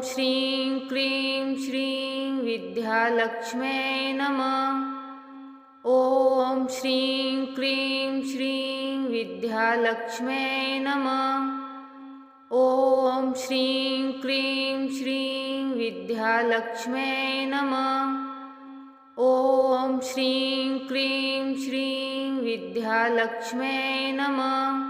श्रीं क्लीं श्रीं विद्यालक्ष्म्यै नमः। ॐ श्रीं क्लीं श्रीं विद्यालक्ष्म्यै नमः। ॐ श्रीं क्लीं श्रीं विद्यालक्ष्म्यै नमः। ॐ श्रीं क्लीं श्रीं विद्यालक्ष्म्यै नमः।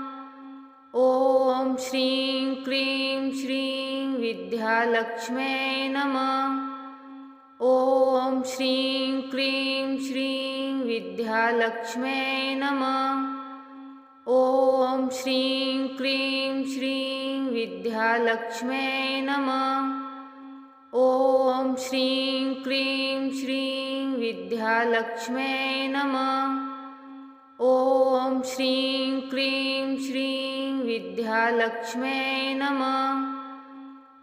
ॐ श्रीं क्लीं श्रीं विद्यालक्ष्म्यै नमः। ॐ श्रीं क्लीं श्रीं विद्यालक्ष्म्यै नमः। ॐ श्रीं क्लीं श्रीं विद्यालक्ष्म्यै नमः। ॐ श्रीं क्लीं श्रीं विद्यालक्ष्म्यै नमः।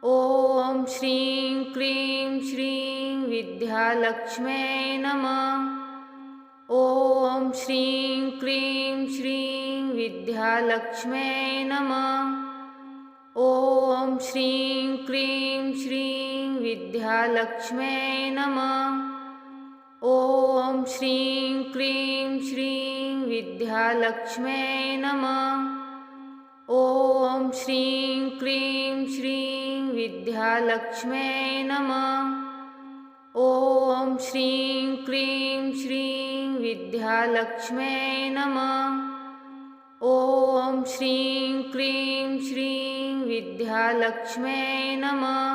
ॐ श्रीं क्लीं श्रीं विद्यालक्ष्म्यै नमः। ॐ श्रीं क्लीं श्रीं विद्यालक्ष्म्यै नमः। ॐ श्रीं क्लीं श्रीं विद्यालक्ष्म्यै नमः। ॐ श्रीं क्लीं श्रीं विद्यालक्ष्म्यै नमः। ॐ श्रीं क्लीं श्रीं विद्यालक्ष्म्यै नमः। ॐ श्रीं क्लीं श्रीं विद्यालक्ष्म्यै नमः। ॐ श्रीं क्लीं श्रीं विद्यालक्ष्म्यै नमः। ॐ श्रीं क्लीं श्रीं विद्यालक्ष्म्यै नमः।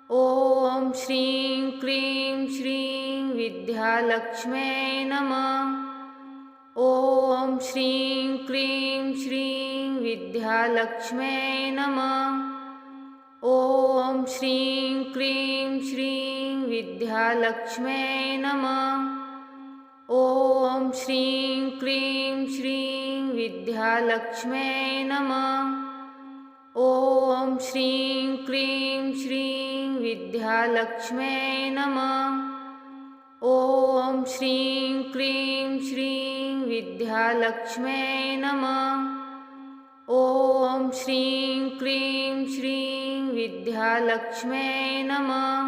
ॐ श्रीं क्लीं श्रीं विद्यालक्ष्म्यै नमः। ॐ श्रीं क्लीं श्रीं विद्यालक्ष्म्यै नमः। ॐ श्रीं क्लीं श्रीं विद्यालक्ष्म्यै नमः। ॐ श्रीं क्लीं श्रीं विद्यालक्ष्म्यै नमः। ॐ श्रीं क्लीं श्रीं विद्यालक्ष्म्यै नमः। ॐ श्रीं क्लीं श्रीं विद्यालक्ष्म्यै नमः।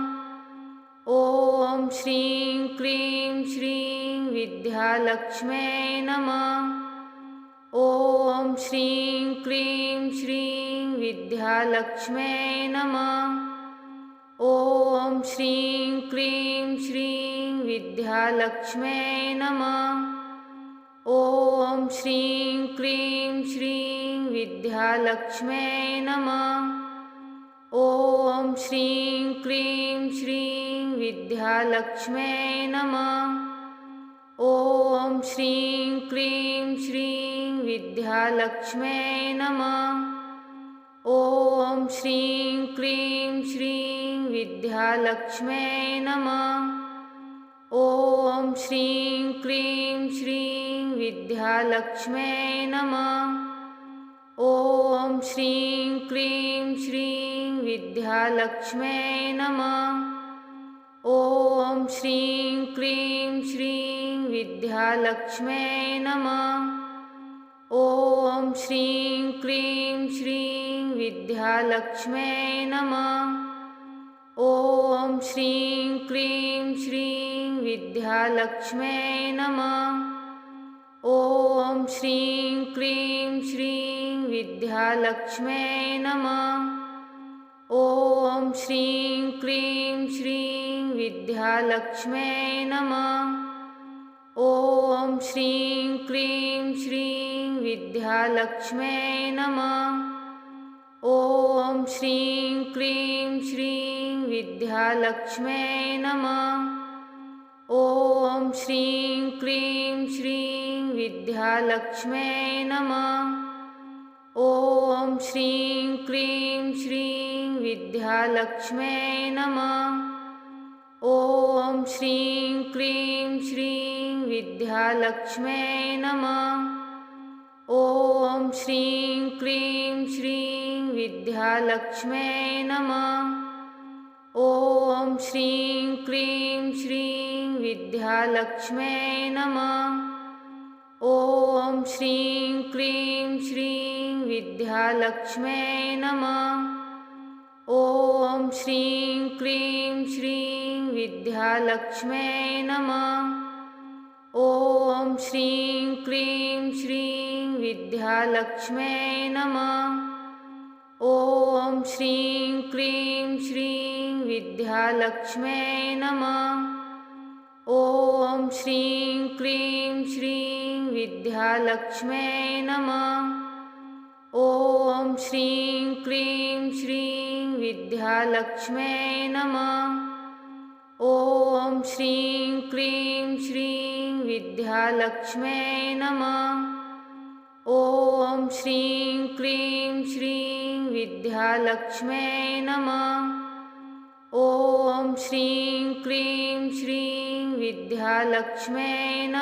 ॐ श्रीं क्लीं श्रीं विद्यालक्ष्म्यै नमः। ॐ श्रीं क्लीं श्रीं विद्यालक्ष्म्यै नमः। ॐ श्रीं क्लीं श्रीं विद्यालक्ष्म्यै नमः। ॐ श्रीं क्लीं श्रीं विद्यालक्ष्म्यै नमः। ॐ श्रीं क्लीं श्रीं विद्यालक्ष्म्यै नमः। ॐ श्रीं क्लीं श्रीं विद्यालक्ष्म्यै नमः। ॐ श्रीं क्लीं श्रीं विद्यालक्ष्म्यै नमः। ॐ श्रीं क्लीं श्रीं विद्यालक्ष्म्यै नमः। ॐ श्रीं क्लीं श्रीं विद्यालक्ष्म्यै नमः। ॐ श्रीं क्लीं श्रीं विद्यालक्ष्म्यै नमः। ॐ श्रीं क्लीं श्रीं विद्यालक्ष्म्यै नमः। ॐ श्रीं क्लीं श्रीं विद्यालक्ष्म्यै नमः। ॐ श्रीं क्लीं श्रीं विद्यालक्ष्म्यै नमः। ॐ श्रीं क्लीं श्रीं विद्यालक्ष्म्यै नमः। ॐ श्रीं क्लीं श्रीं विद्यालक्ष्म्यै नमः। ॐ श्रीं क्लीं श्रीं विद्यालक्ष्म्यै नमः। ॐ श्रीं क्लीं श्रीं विद्यालक्ष्म्यै नमः। ॐ श्रीं क्लीं श्रीं विद्यालक्ष्म्यै नमः। ॐ श्रीं क्लीं श्रीं विद्यालक्ष्म्यै नमः। ॐ श्रीं क्लीं श्रीं विद्यालक्ष्म्यै नमः। ॐ श्रीं क्लीं श्रीं विद्यालक्ष्म्यै नमः। ॐ श्रीं क्लीं श्रीं विद्यालक्ष्म्यै नमः। ॐ श्रीं क्लीं श्रीं विद्यालक्ष्म्यै नमः। ॐ श्रीं क्लीं श्रीं विद्यालक्ष्म्यै नमः। ॐ श्रीं क्लीं श्रीं विद्यालक्ष्म्यै नमः। ॐ श्रीं क्लीं श्रीं विद्यालक्ष्म्यै नमः। ॐ श्रीं क्लीं श्रीं विद्यालक्ष्म्यै नमः। ॐ श्रीं क्लीं श्रीं विद्यालक्ष्म्यै नमः। ॐ श्रीं क्लीं श्रीं विद्यालक्ष्म्यै नमः। ॐ श्रीं क्लीं श्रीं विद्यालक्ष्म्यै नमः। ॐ श्रीं क्लीं श्रीं विद्यालक्ष्म्यै नमः।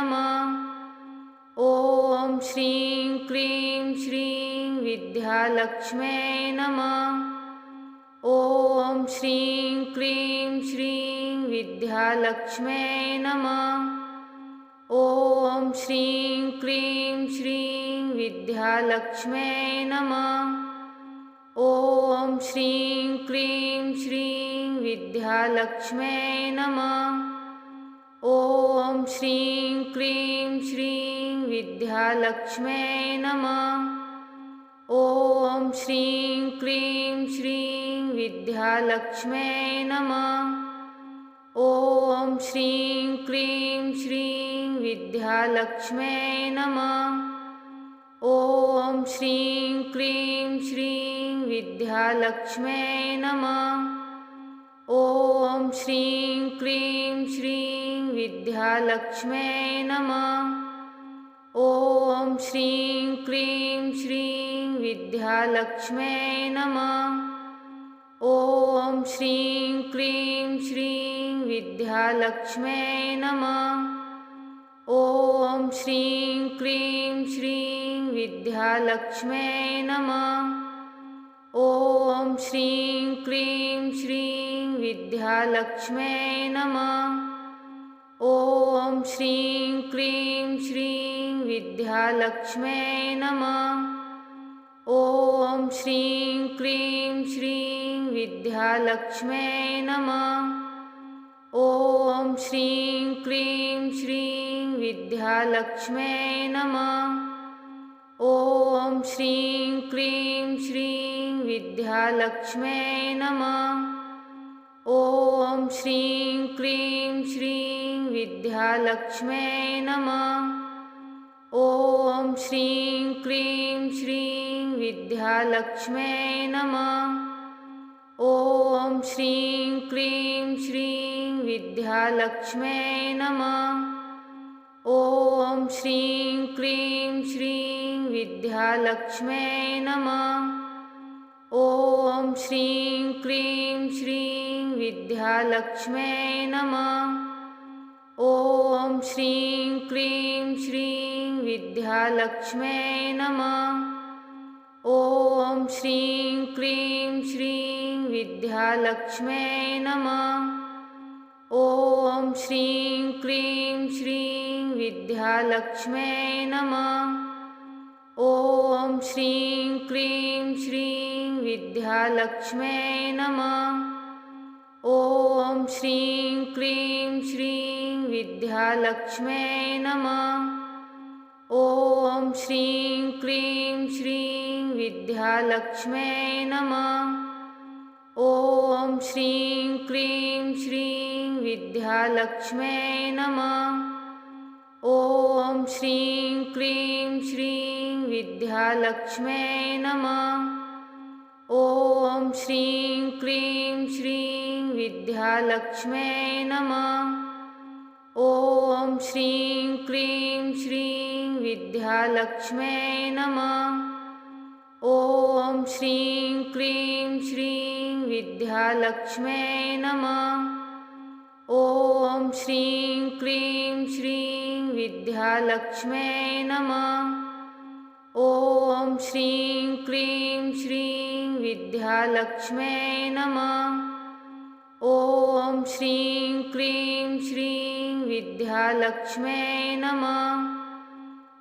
ॐ श्रीं क्लीं श्रीं विद्यालक्ष्म्यै नमः। ॐ श्रीं क्लीं श्रीं विद्यालक्ष्म्यै नमः। ॐ श्रीं क्लीं श्रीं विद्यालक्ष्म्यै नमः। ॐ श्रीं क्लीं श्रीं विद्यालक्ष्म्यै नमः। ॐ श्रीं क्लीं श्रीं विद्यालक्ष्म्यै नमः। ॐ श्रीं क्लीं श्रीं विद्यालक्ष्म्यै नमः। ॐ श्रीं क्लीं श्रीं विद्यालक्ष्म्यै नमः। ॐ श्रीं क्लीं श्रीं विद्यालक्ष्म्यै नमः। ॐ श्रीं क्लीं श्रीं विद्यालक्ष्म्यै नमः। ॐ श्रीं क्लीं श्रीं विद्यालक्ष्म्यै नमः। ॐ श्रीं क्लीं श्रीं विद्यालक्ष्म्यै नमः। ॐ श्रीं क्लीं श्रीं विद्यालक्ष्म्यै नमः। ॐ श्रीं क्लीं श्रीं विद्यालक्ष्म्यै नमः। ॐ श्रीं क्लीं श्रीं विद्यालक्ष्म्यै नमः। ॐ श्रीं क्लीं श्रीं विद्यालक्ष्म्यै नमः। ॐ श्रीं क्लीं श्रीं विद्यालक्ष्म्यै नमः। ॐ श्रीं क्लीं श्रीं विद्यालक्ष्म्यै नमः। ॐ श्रीं क्लीं श्रीं विद्यालक्ष्म्यै नमः। ॐ श्रीं क्लीं श्रीं विद्यालक्ष्म्यै नमः। ॐ श्रीं क्लीं श्रीं विद्यालक्ष्म्यै नमः। ॐ श्रीं क्लीं श्रीं विद्यालक्ष्म्यै नमः। ॐ श्रीं क्लीं श्रीं विद्यालक्ष्म्यै नमः। ॐ श्रीं क्लीं श्रीं विद्यालक्ष्म्यै नमः। ॐ श्रीं क्लीं श्रीं विद्यालक्ष्म्यै नमः। ॐ श्रीं क्लीं श्रीं विद्यालक्ष्म्यै नमः। ॐ श्रीं क्लीं श्रीं विद्यालक्ष्म्यै नमः। ॐ श्रीं क्लीं श्रीं विद्यालक्ष्म्यै नमः। ॐ श्रीं क्लीं श्रीं विद्यालक्ष्म्यै नमः। ॐ श्रीं क्लीं श्रीं विद्यालक्ष्म्यै नमः। ॐ श्रीं क्लीं श्रीं विद्यालक्ष्म्यै नमः। ॐ श्रीं क्लीं श्रीं विद्यालक्ष्म्यै नमः। ॐ श्रीं क्लीं श्रीं विद्यालक्ष्म्यै नमः। ॐ श्रीं क्लीं श्रीं विद्यालक्ष्म्यै नमः। ॐ श्रीं क्लीं श्रीं विद्यालक्ष्म्यै नमः। ॐ श्रीं क्लीं श्रीं विद्यालक्ष्म्यै नमः। ॐ श्रीं क्लीं श्रीं विद्यालक्ष्म्यै नमः।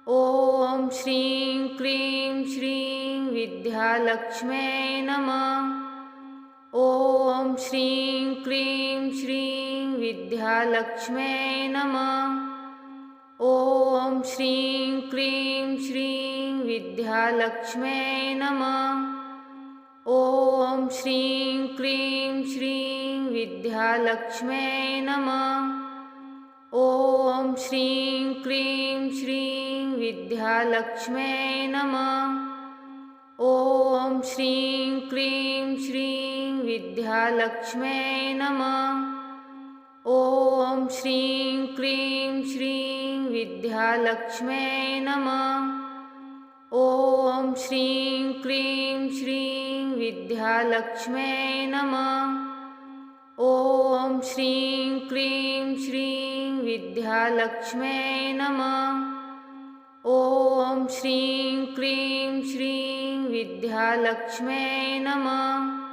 ॐ श्रीं क्लीं श्रीं विद्यालक्ष्म्यै नमः। ॐ श्रीं क्लीं श्रीं विद्यालक्ष्म्यै नमः। ॐ श्रीं क्लीं श्रीं विद्यालक्ष्म्यै नमः। ॐ श्रीं क्लीं श्रीं विद्यालक्ष्म्यै नमः। ॐ श्रीं क्लीं श्रीं विद्यालक्ष्म्यै नमः। ॐ श्रीं क्लीं श्रीं विद्यालक्ष्म्यै नमः। ॐ श्रीं क्लीं श्रीं विद्यालक्ष्म्यै नमः। ॐ श्रीं क्लीं श्रीं विद्यालक्ष्म्यै नमः। ॐ श्रीं क्लीं श्रीं विद्यालक्ष्म्यै नमः।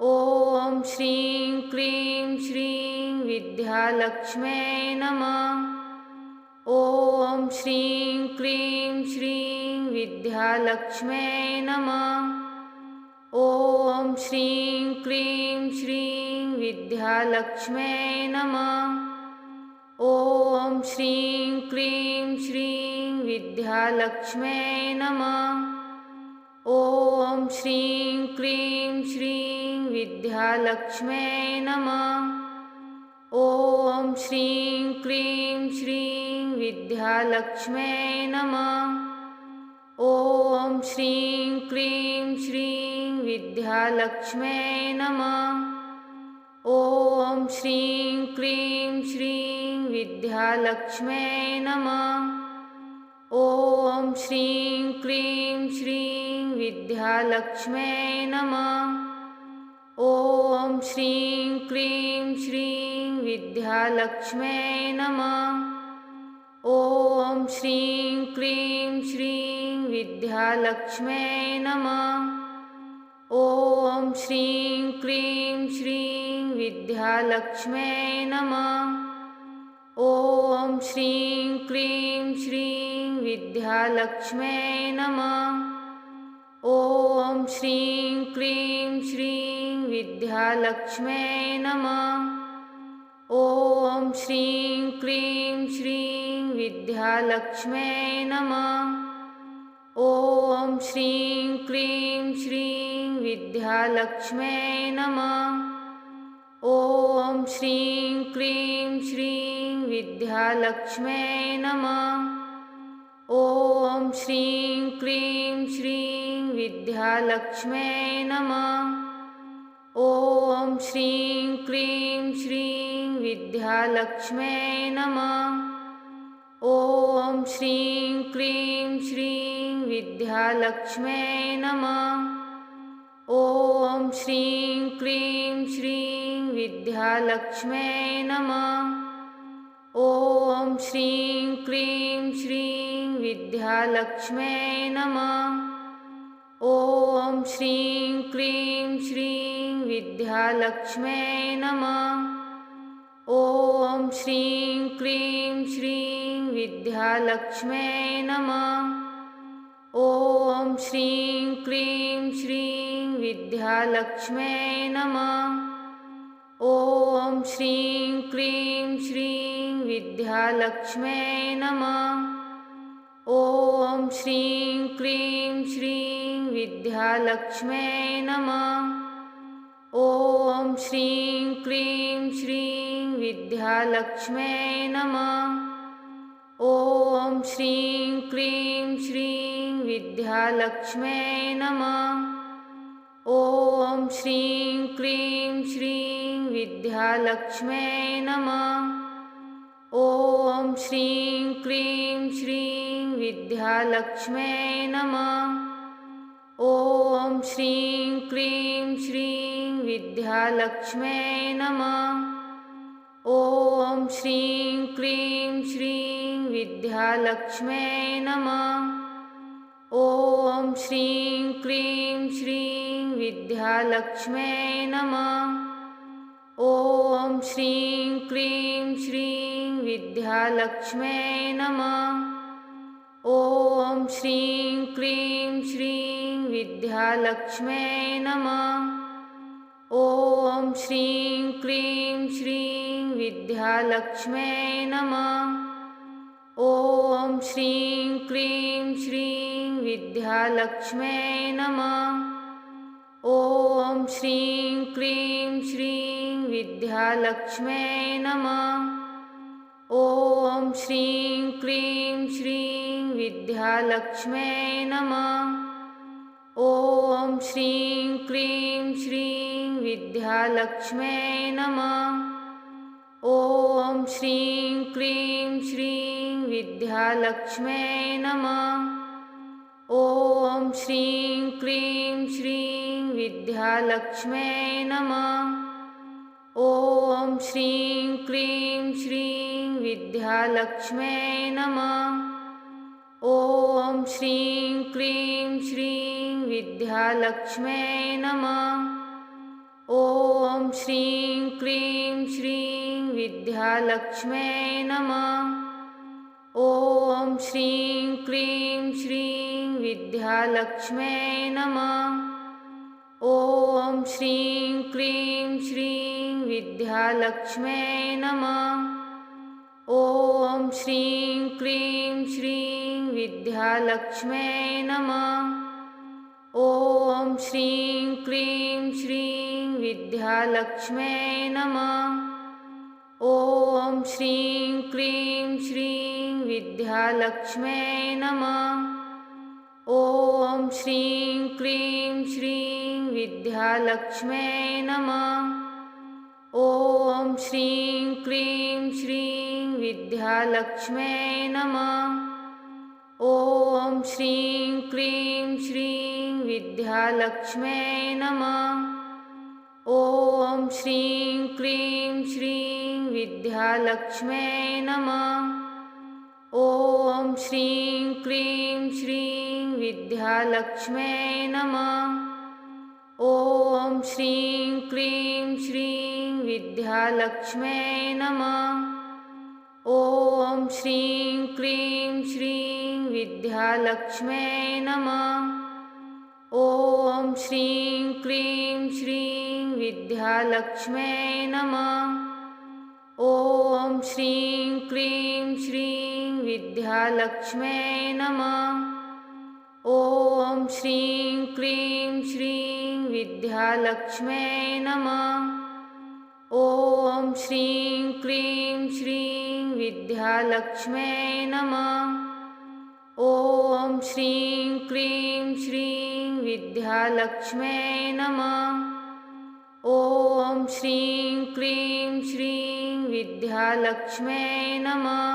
ॐ श्रीं क्लीं श्रीं विद्यालक्ष्म्यै नमः। ॐ श्रीं क्लीं श्रीं विद्यालक्ष्म्यै नमः। ॐ श्रीं क्लीं श्रीं विद्यालक्ष्म्यै नमः। ॐ श्रीं क्लीं श्रीं विद्यालक्ष्म्यै नमः। ॐ श्रीं क्लीं श्रीं विद्यालक्ष्म्यै नमः। ॐ श्रीं क्लीं श्रीं विद्यालक्ष्म्यै नमः। ॐ श्रीं क्लीं श्रीं विद्यालक्ष्म्यै नमः। ॐ श्रीं क्लीं श्रीं विद्यालक्ष्म्यै नमः। ॐ श्रीं क्लीं श्रीं विद्यालक्ष्म्यै नमः। ॐ श्रीं क्लीं श्रीं विद्यालक्ष्म्यै नमः। ॐ श्रीं क्लीं श्रीं विद्यालक्ष्म्यै नमः। ॐ श्रीं क्लीं श्रीं विद्यालक्ष्म्यै नमः। ॐ श्रीं क्लीं श्रीं विद्यालक्ष्म्यै नमः। ॐ श्रीं क्लीं श्रीं विद्यालक्ष्म्यै नमः। ॐ श्रीं क्लीं श्रीं विद्यालक्ष्म्यै नमः। ॐ श्रीं क्लीं श्रीं विद्यालक्ष्म्यै नमः। ॐ श्रीं क्लीं श्रीं विद्यालक्ष्म्यै नमः। ॐ श्रीं क्लीं श्रीं विद्यालक्ष्म्यै नमः। ॐ श्रीं क्लीं श्रीं विद्यालक्ष्म्यै नमः। ॐ श्रीं क्लीं श्रीं विद्यालक्ष्म्यै नमः। ॐ श्रीं क्लीं श्रीं विद्यालक्ष्म्यै नमः। ॐ श्रीं क्लीं श्रीं विद्यालक्ष्म्यै नमः। ॐ श्रीं क्लीं श्रीं विद्यालक्ष्म्यै नमः। ॐ श्रीं क्लीं श्रीं विद्यालक्ष्म्यै नमः। ॐ श्रीं क्लीं श्रीं विद्यालक्ष्म्यै नमः। ॐ श्रीं क्लीं श्रीं विद्यालक्ष्म्यै नमः। ॐ श्रीं क्लीं श्रीं विद्यालक्ष्म्यै नमः। ॐ श्रीं क्लीं श्रीं विद्यालक्ष्म्यै नमः। ॐ श्रीं क्लीं श्रीं विद्यालक्ष्म्यै नमः। ॐ श्रीं क्लीं श्रीं विद्यालक्ष्म्यै नमः। ॐ श्रीं क्लीं श्रीं विद्यालक्ष्म्यै नमः। ॐ श्रीं क्लीं श्रीं विद्यालक्ष्म्यै नमः। ॐ श्रीं क्लीं श्रीं विद्यालक्ष्म्यै नमः। ॐ श्रीं क्लीं श्रीं विद्यालक्ष्म्यै नमः। ॐ श्रीं क्लीं श्रीं विद्यालक्ष्म्यै नमः। ॐ श्रीं क्लीं श्रीं विद्यालक्ष्म्यै नमः। ॐ श्रीं क्लीं श्रीं विद्यालक्ष्म्यै नमः। ॐ श्रीं क्लीं श्रीं विद्यालक्ष्म्यै नमः। ॐ श्रीं क्लीं श्रीं विद्यालक्ष्म्यै नमः। ॐ श्रीं क्लीं श्रीं विद्यालक्ष्म्यै नमः। ॐ श्रीं क्लीं श्रीं विद्यालक्ष्म्यै नमः। ॐ श्रीं क्लीं श्रीं विद्यालक्ष्म्यै नमः। ॐ श्रीं क्लीं श्रीं विद्यालक्ष्म्यै नमः। ॐ श्रीं क्लीं श्रीं विद्यालक्ष्म्यै नमः। ॐ श्रीं क्लीं श्रीं विद्यालक्ष्म्यै नमः। ॐ श्रीं क्लीं श्रीं विद्यालक्ष्म्यै नमः। ॐ श्रीं क्लीं श्रीं विद्यालक्ष्म्यै नमः। ॐ श्रीं क्लीं श्रीं विद्यालक्ष्म्यै नमः। ॐ श्रीं क्लीं श्रीं विद्यालक्ष्म्यै नमः। ॐ श्रीं क्लीं श्रीं विद्यालक्ष्म्यै नमः। ॐ श्रीं क्लीं श्रीं विद्यालक्ष्म्यै नमः। ॐ श्रीं क्लीं श्रीं विद्यालक्ष्म्यै नमः। ॐ श्रीं क्लीं श्रीं विद्यालक्ष्म्यै नमः। ॐ श्रीं क्लीं श्रीं विद्यालक्ष्म्यै नमः। ॐ श्रीं क्लीं श्रीं विद्यालक्ष्म्यै नमः। ॐ श्रीं क्लीं श्रीं विद्यालक्ष्म्यै नमः। ॐ श्रीं क्लीं श्रीं विद्यालक्ष्म्यै नमः। ॐ श्रीं क्लीं श्रीं विद्यालक्ष्म्यै नमः। ॐ श्रीं क्लीं श्रीं विद्यालक्ष्म्यै नमः। ॐ श्रीं क्लीं श्रीं विद्यालक्ष्म्यै नमः। ॐ श्रीं क्लीं श्रीं विद्यालक्ष्म्यै नमः। ॐ श्रीं क्लीं श्रीं विद्यालक्ष्म्यै नमः। ॐ श्रीं क्लीं श्रीं विद्यालक्ष्म्यै नमः। ॐ श्रीं क्लीं श्रीं विद्यालक्ष्म्यै नमः। ॐ श्रीं क्लीं श्रीं विद्यालक्ष्म्यै नमः।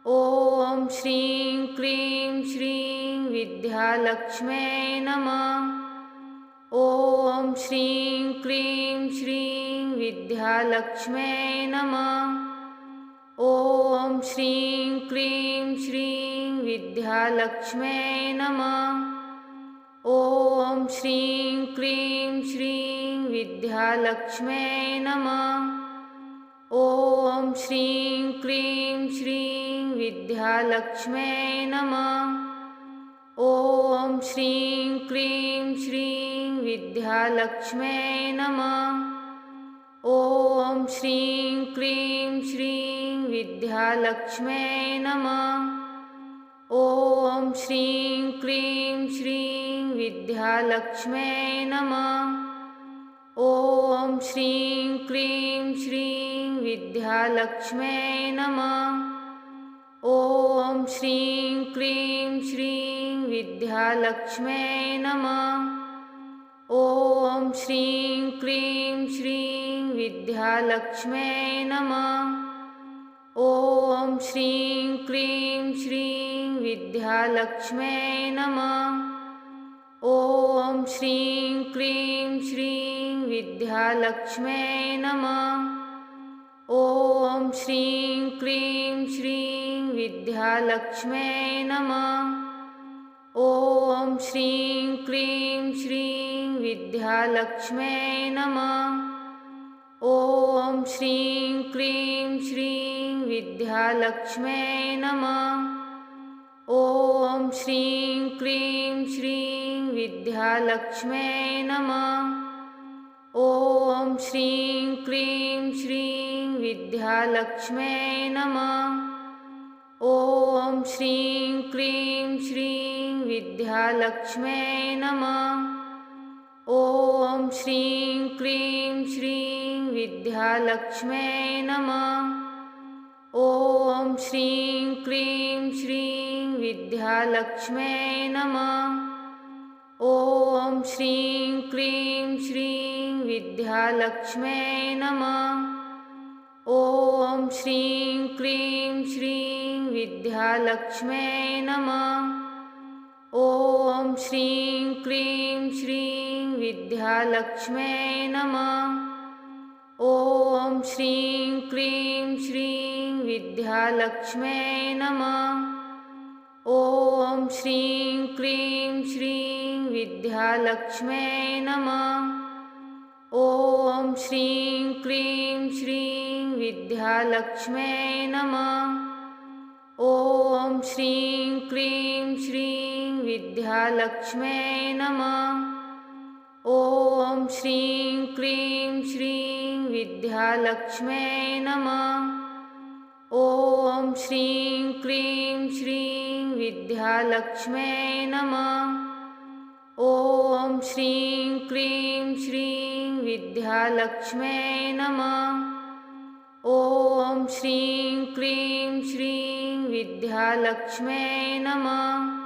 ॐ श्रीं क्लीं श्रीं विद्यालक्ष्म्यै नमः। ॐ श्रीं क्लीं श्रीं विद्यालक्ष्म्यै नमः। ॐ श्रीं क्लीं श्रीं विद्यालक्ष्म्यै नमः। ॐ श्रीं क्लीं श्रीं विद्यालक्ष्म्यै नमः। ॐ श्रीं क्लीं श्रीं विद्यालक्ष्म्यै नमः। ॐ श्रीं क्लीं श्रीं विद्यालक्ष्म्यै नमः। ॐ श्रीं क्लीं श्रीं विद्यालक्ष्म्यै नमः। ॐ श्रीं क्लीं श्रीं विद्यालक्ष्म्यै नमः। ॐ श्रीं क्लीं श्रीं विद्यालक्ष्म्यै नमः। ॐ श्रीं क्लीं श्रीं विद्यालक्ष्म्यै नमः। ॐ श्रीं क्लीं श्रीं विद्यालक्ष्म्यै नमः। ॐ श्रीं क्लीं श्रीं विद्यालक्ष्म्यै नमः। ॐ श्रीं क्लीं श्रीं विद्यालक्ष्म्यै नमः। ॐ श्रीं क्लीं श्रीं विद्यालक्ष्म्यै नमः। ॐ श्रीं क्लीं श्रीं विद्यालक्ष्म्यै नमः। ॐ श्रीं क्लीं श्रीं विद्यालक्ष्म्यै नमः। ॐ श्रीं क्लीं श्रीं विद्यालक्ष्म्यै नमः। ॐ श्रीं क्लीं श्रीं विद्यालक्ष्म्यै नमः। ॐ श्रीं क्लीं श्रीं विद्यालक्ष्म्यै नमः। ॐ श्रीं क्लीं श्रीं विद्यालक्ष्म्यै नमः। ॐ श्रीं क्लीं श्रीं विद्यालक्ष्म्यै नमः। ॐ श्रीं क्लीं श्रीं विद्यालक्ष्म्यै नमः। ॐ श्रीं क्लीं श्रीं विद्यालक्ष्म्यै नमः। ॐ श्रीं क्लीं श्रीं विद्यालक्ष्म्यै नमः। ॐ श्रीं क्लीं श्रीं विद्यालक्ष्म्यै नमः। ॐ श्रीं क्लीं श्रीं विद्यालक्ष्म्यै नमः। ॐ श्रीं क्लीं श्रीं विद्यालक्ष्म्यै नमः। ॐ श्रीं क्लीं श्रीं विद्यालक्ष्म्यै नमः। ॐ श्रीं क्लीं श्रीं विद्यालक्ष्म्यै नमः। ॐ श्रीं क्लीं श्रीं विद्यालक्ष्म्यै नमः। ॐ श्रीं क्लीं श्रीं विद्यालक्ष्म्यै नमः।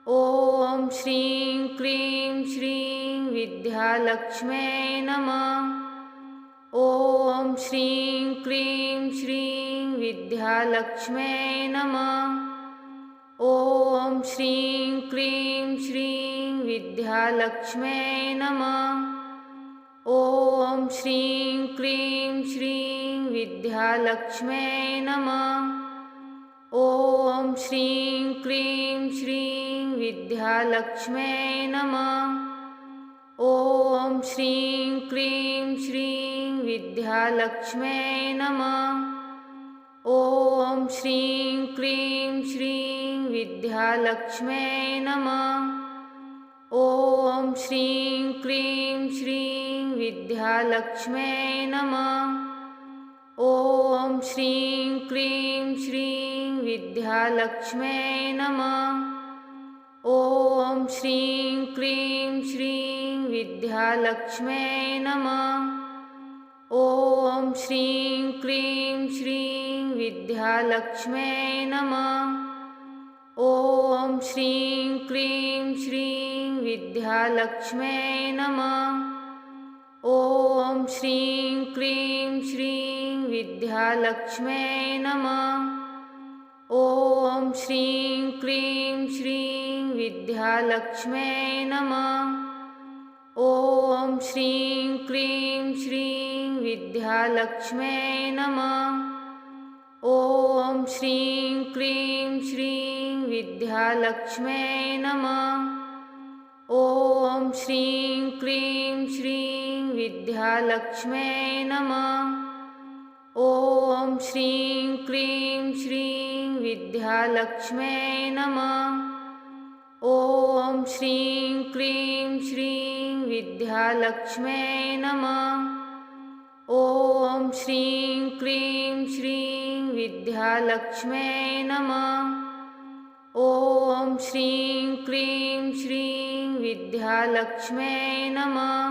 ॐ श्रीं क्लीं श्रीं विद्यालक्ष्म्यै नमः। ॐ श्रीं क्लीं श्रीं विद्यालक्ष्म्यै नमः। ॐ श्रीं क्लीं श्रीं विद्यालक्ष्म्यै नमः। ॐ श्रीं क्लीं श्रीं विद्यालक्ष्म्यै नमः। ॐ श्रीं क्लीं श्रीं विद्यालक्ष्म्यै नमः। ॐ श्रीं क्लीं श्रीं विद्यालक्ष्म्यै नमः। ॐ श्रीं क्लीं श्रीं विद्यालक्ष्म्यै नमः। ॐ श्रीं क्लीं श्रीं विद्यालक्ष्म्यै नमः। ॐ श्रीं क्लीं श्रीं विद्यालक्ष्म्यै नमः। ॐ श्रीं क्लीं श्रीं विद्यालक्ष्म्यै नमः। ॐ श्रीं क्लीं श्रीं विद्यालक्ष्म्यै नमः। ॐ श्रीं क्लीं श्रीं विद्यालक्ष्म्यै नमः। ॐ श्रीं क्लीं श्रीं विद्यालक्ष्म्यै नमः। ॐ श्रीं क्लीं श्रीं विद्यालक्ष्म्यै नमः। ॐ श्रीं क्लीं श्रीं विद्यालक्ष्म्यै नमः। ॐ श्रीं क्लीं श्रीं विद्यालक्ष्म्यै नमः। ॐ श्रीं क्लीं श्रीं विद्यालक्ष्म्यै नमः। ॐ श्रीं क्लीं श्रीं विद्यालक्ष्म्यै नमः। ॐ श्रीं क्लीं श्रीं विद्यालक्ष्म्यै नमः। ॐ श्रीं क्लीं श्रीं विद्यालक्ष्म्यै नमः। ॐ श्रीं क्लीं श्रीं विद्यालक्ष्म्यै नमः। ॐ श्रीं क्लीं श्रीं विद्यालक्ष्म्यै नमः।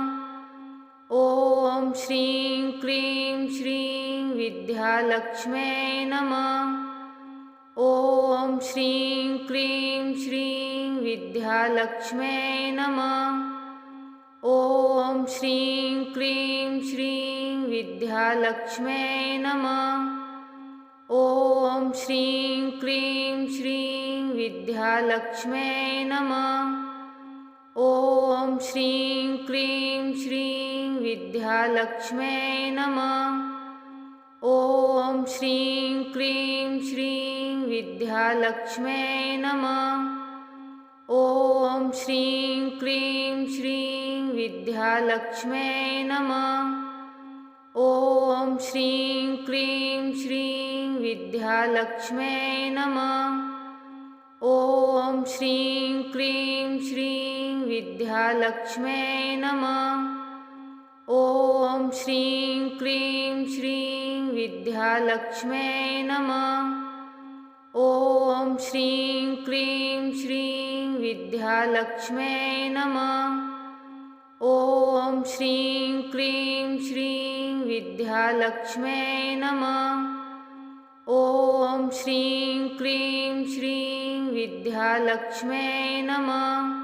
ॐ श्रीं क्लीं श्रीं विद्यालक्ष्म्यै नमः। ॐ श्रीं क्लीं श्रीं विद्यालक्ष्म्यै नमः। ॐ श्रीं क्लीं श्रीं विद्यालक्ष्म्यै नमः। ॐ श्रीं क्लीं श्रीं विद्यालक्ष्म्यै नमः। ॐ श्रीं क्लीं श्रीं विद्यालक्ष्म्यै नमः। ॐ श्रीं क्लीं श्रीं विद्यालक्ष्म्यै नमः। ॐ श्रीं क्लीं श्रीं विद्यालक्ष्म्यै नमः। ॐ श्रीं क्लीं श्रीं विद्यालक्ष्म्यै नमः। ॐ श्रीं क्लीं श्रीं विद्यालक्ष्म्यै नमः। ॐ श्रीं क्लीं श्रीं विद्यालक्ष्म्यै नमः। ॐ श्रीं क्लीं श्रीं विद्यालक्ष्म्यै नमः। ॐ श्रीं क्लीं श्रीं विद्यालक्ष्म्यै नमः। ॐ श्रीं क्लीं श्रीं विद्यालक्ष्म्यै नमः।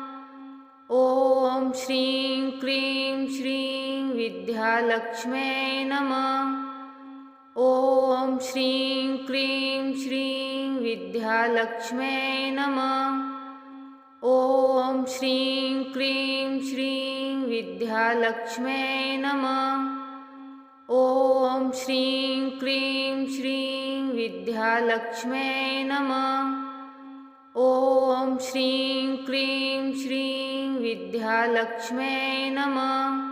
ॐ श्रीं क्लीं श्रीं विद्यालक्ष्म्यै नमः। ॐ श्रीं क्लीं श्रीं विद्यालक्ष्म्यै नमः। ॐ श्रीं क्लीं श्रीं विद्यालक्ष्म्यै नमः। ॐ श्रीं क्लीं श्रीं विद्यालक्ष्म्यै नमः।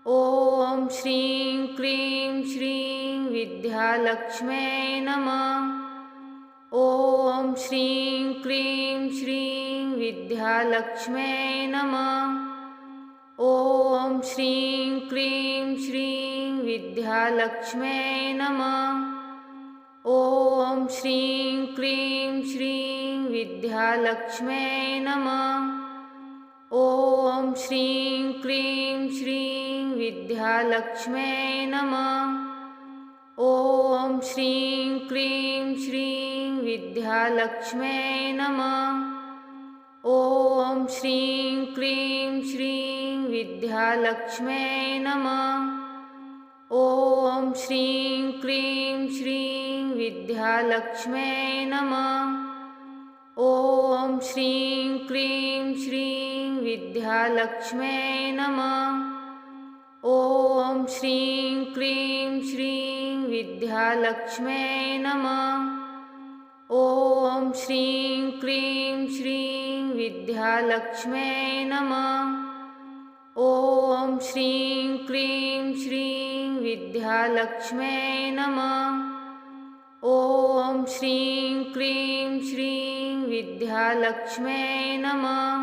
ॐ श्रीं क्लीं श्रीं विद्यालक्ष्म्यै नमः। ॐ श्रीं क्लीं श्रीं विद्यालक्ष्म्यै नमः। ॐ श्रीं क्लीं श्रीं विद्यालक्ष्म्यै नमः। ॐ श्रीं क्लीं श्रीं विद्यालक्ष्म्यै नमः। ॐ श्रीं क्लीं श्रीं विद्यालक्ष्म्यै नमः। ॐ श्रीं क्लीं श्रीं विद्यालक्ष्म्यै नमः। ॐ श्रीं क्लीं श्रीं विद्यालक्ष्म्यै नमः। ॐ श्रीं क्लीं श्रीं विद्यालक्ष्म्यै नमः। ॐ श्रीं क्लीं श्रीं विद्यालक्ष्म्यै नमः। ॐ श्रीं क्लीं श्रीं विद्यालक्ष्म्यै नमः। ॐ श्रीं क्लीं श्रीं विद्यालक्ष्म्यै नमः। ॐ श्रीं क्लीं श्रीं विद्यालक्ष्म्यै नमः। ॐ श्रीं क्लीं श्रीं विद्यालक्ष्म्यै नमः।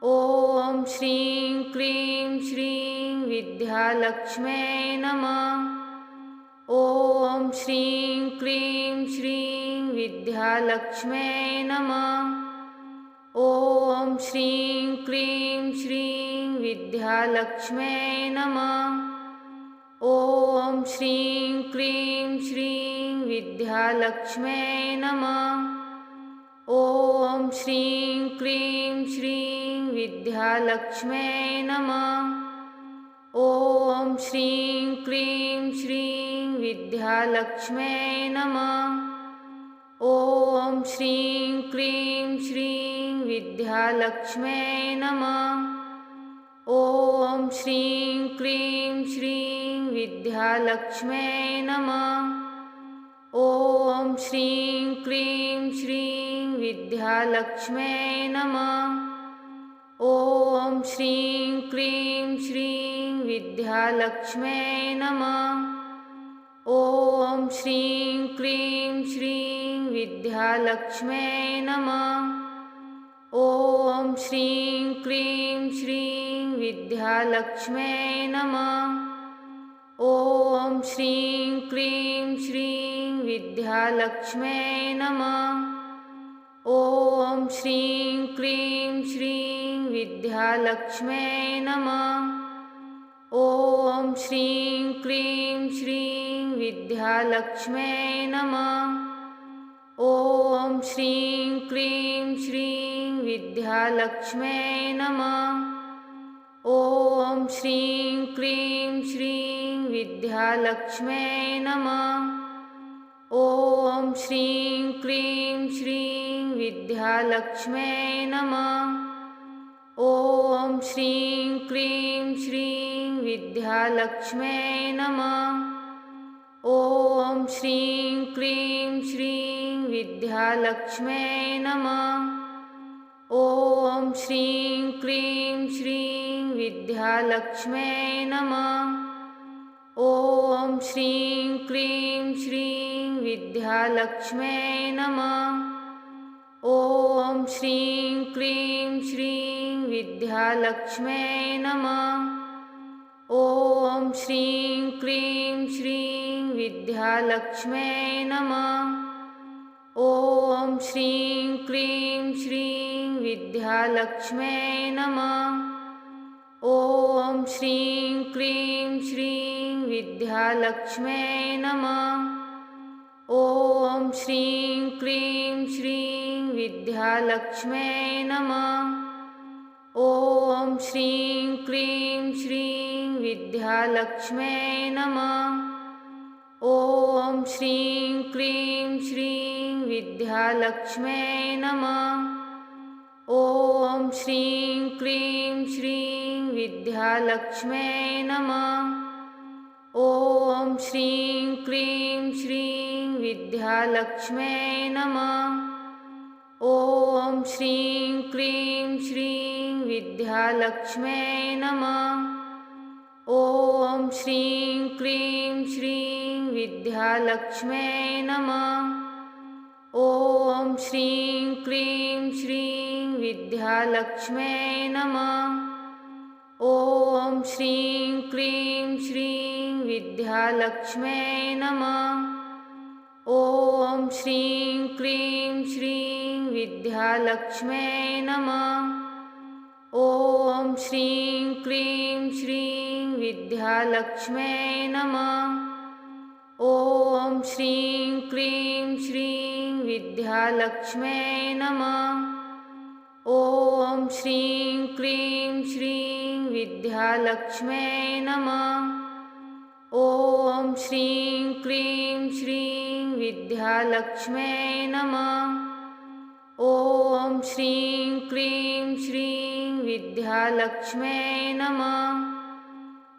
ॐ श्रीं क्लीं श्रीं विद्यालक्ष्म्यै नमः। ॐ श्रीं क्लीं श्रीं विद्यालक्ष्म्यै नमः। ॐ श्रीं क्लीं श्रीं विद्यालक्ष्म्यै नमः। ॐ श्रीं क्लीं श्रीं विद्यालक्ष्म्यै नमः। ॐ श्रीं क्लीं श्रीं विद्यालक्ष्म्यै नमः। ॐ श्रीं क्लीं श्रीं विद्यालक्ष्म्यै नमः। ॐ श्रीं क्लीं श्रीं विद्यालक्ष्म्यै नमः। ॐ श्रीं क्लीं श्रीं विद्यालक्ष्म्यै नमः। ॐ श्रीं क्लीं श्रीं विद्यालक्ष्म्यै नमः। ॐ श्रीं क्लीं श्रीं विद्यालक्ष्म्यै नमः। ॐ श्रीं क्लीं श्रीं विद्यालक्ष्म्यै नमः। ॐ श्रीं क्लीं श्रीं विद्यालक्ष्म्यै नमः। ॐ श्रीं क्लीं श्रीं विद्यालक्ष्म्यै नमः। ॐ श्रीं क्लीं श्रीं विद्यालक्ष्म्यै नमः। ॐ श्रीं क्लीं श्रीं विद्यालक्ष्म्यै नमः। ॐ श्रीं क्लीं श्रीं विद्यालक्ष्म्यै नमः। ॐ श्रीं क्लीं श्रीं विद्यालक्ष्म्यै नमः। ॐ श्रीं क्लीं श्रीं विद्यालक्ष्म्यै नमः। ॐ श्रीं क्लीं श्रीं विद्यालक्ष्म्यै नमः। ॐ श्रीं क्लीं श्रीं विद्यालक्ष्म्यै नमः। ॐ श्रीं क्लीं श्रीं विद्यालक्ष्म्यै नमः। ॐ श्रीं क्लीं श्रीं विद्यालक्ष्म्यै नमः। ॐ श्रीं क्लीं श्रीं विद्यालक्ष्म्यै नमः। ॐ श्रीं क्लीं श्रीं विद्यालक्ष्म्यै नमः। ॐ श्रीं क्लीं श्रीं विद्यालक्ष्म्यै नमः। ॐ श्रीं क्लीं श्रीं विद्यालक्ष्म्यै नमः। ॐ श्रीं क्लीं श्रीं विद्यालक्ष्म्यै नमः। ॐ श्रीं क्लीं श्रीं विद्यालक्ष्म्यै नमः। ॐ श्रीं क्लीं श्रीं विद्यालक्ष्म्यै नमः। ॐ श्रीं क्लीं श्रीं विद्यालक्ष्म्यै नमः। ॐ श्रीं क्लीं श्रीं विद्यालक्ष्म्यै नमः। ॐ श्रीं क्लीं श्रीं विद्यालक्ष्म्यै नमः। ॐ श्रीं क्लीं श्रीं विद्यालक्ष्म्यै नमः। ॐ श्रीं क्लीं श्रीं विद्यालक्ष्म्यै नमः। ॐ श्रीं क्लीं श्रीं विद्यालक्ष्म्यै नमः। ॐ श्रीं क्लीं श्रीं विद्यालक्ष्म्यै नमः। ॐ श्रीं क्लीं श्रीं विद्यालक्ष्म्यै नमः। ॐ श्रीं क्लीं श्रीं विद्यालक्ष्म्यै नमः। ॐ श्रीं क्लीं श्रीं विद्यालक्ष्म्यै नमः। ॐ श्रीं क्लीं श्रीं विद्यालक्ष्म्यै नमः। ॐ श्रीं क्लीं श्रीं विद्यालक्ष्म्यै नमः।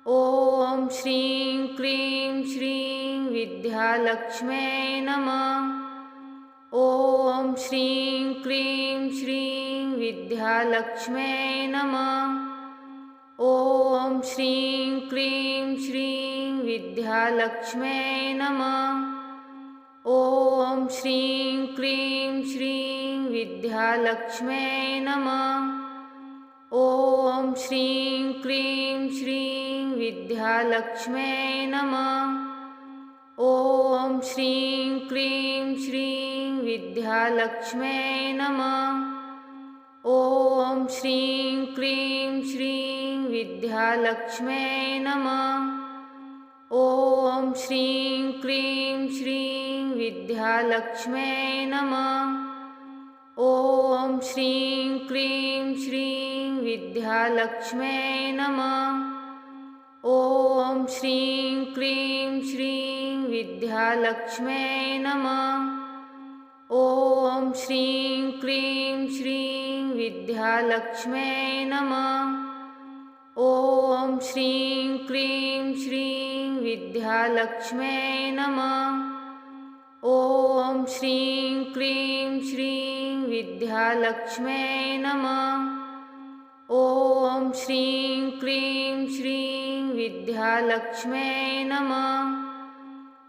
ॐ श्रीं क्लीं श्रीं विद्यालक्ष्म्यै नमः। ॐ श्रीं क्लीं श्रीं विद्यालक्ष्म्यै नमः। ॐ श्रीं क्लीं श्रीं विद्यालक्ष्म्यै नमः। ॐ श्रीं क्लीं श्रीं विद्यालक्ष्म्यै नमः। ॐ श्रीं क्लीं श्रीं विद्यालक्ष्म्यै नमः। ॐ श्रीं क्लीं श्रीं विद्यालक्ष्म्यै नमः। ॐ श्रीं क्लीं श्रीं विद्यालक्ष्म्यै नमः। ॐ श्रीं क्लीं श्रीं विद्यालक्ष्म्यै नमः। ॐ श्रीं क्लीं श्रीं विद्यालक्ष्म्यै नमः। ॐ श्रीं क्लीं श्रीं विद्यालक्ष्म्यै नमः। ॐ श्रीं क्लीं श्रीं विद्यालक्ष्म्यै नमः। ॐ श्रीं क्लीं श्रीं विद्यालक्ष्म्यै नमः। ॐ श्रीं क्लीं श्रीं विद्यालक्ष्म्यै नमः। ॐ श्रीं क्लीं श्रीं विद्यालक्ष्म्यै नमः। ॐ श्रीं क्लीं श्रीं विद्यालक्ष्म्यै नमः।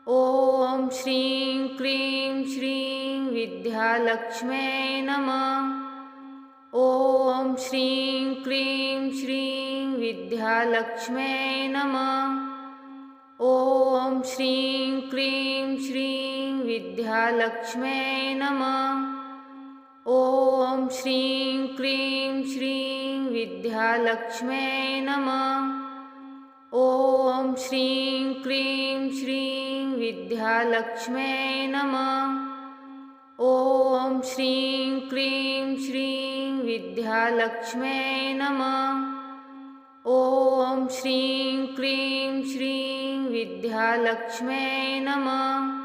ॐ श्रीं क्लीं श्रीं विद्यालक्ष्म्यै नमः। ॐ श्रीं क्लीं श्रीं विद्यालक्ष्म्यै नमः। ॐ श्रीं क्लीं श्रीं विद्यालक्ष्म्यै नमः। ॐ श्रीं क्लीं श्रीं विद्यालक्ष्म्यै नमः। ॐ श्रीं क्लीं श्रीं विद्यालक्ष्म्यै नमः। ॐ श्रीं क्लीं श्रीं विद्यालक्ष्म्यै नमः। ॐ श्रीं क्लीं श्रीं विद्यालक्ष्म्यै नमः।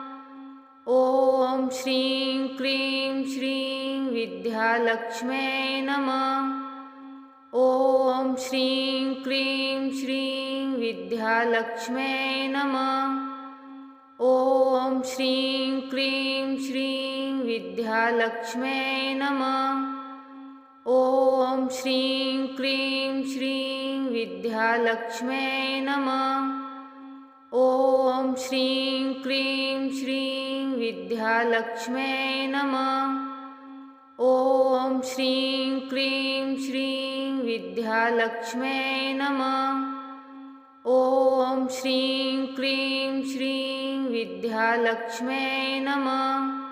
ॐ श्रीं क्लीं श्रीं विद्यालक्ष्म्यै नमः। ॐ श्रीं क्लीं श्रीं विद्यालक्ष्म्यै नमः। ॐ श्रीं क्लीं श्रीं विद्यालक्ष्म्यै नमः। ॐ श्रीं क्लीं श्रीं विद्यालक्ष्म्यै नमः। ॐ श्रीं क्लीं श्रीं विद्यालक्ष्म्यै नमः। ॐ श्रीं क्लीं श्रीं विद्यालक्ष्म्यै नमः। ॐ श्रीं क्लीं श्रीं विद्यालक्ष्म्यै नमः।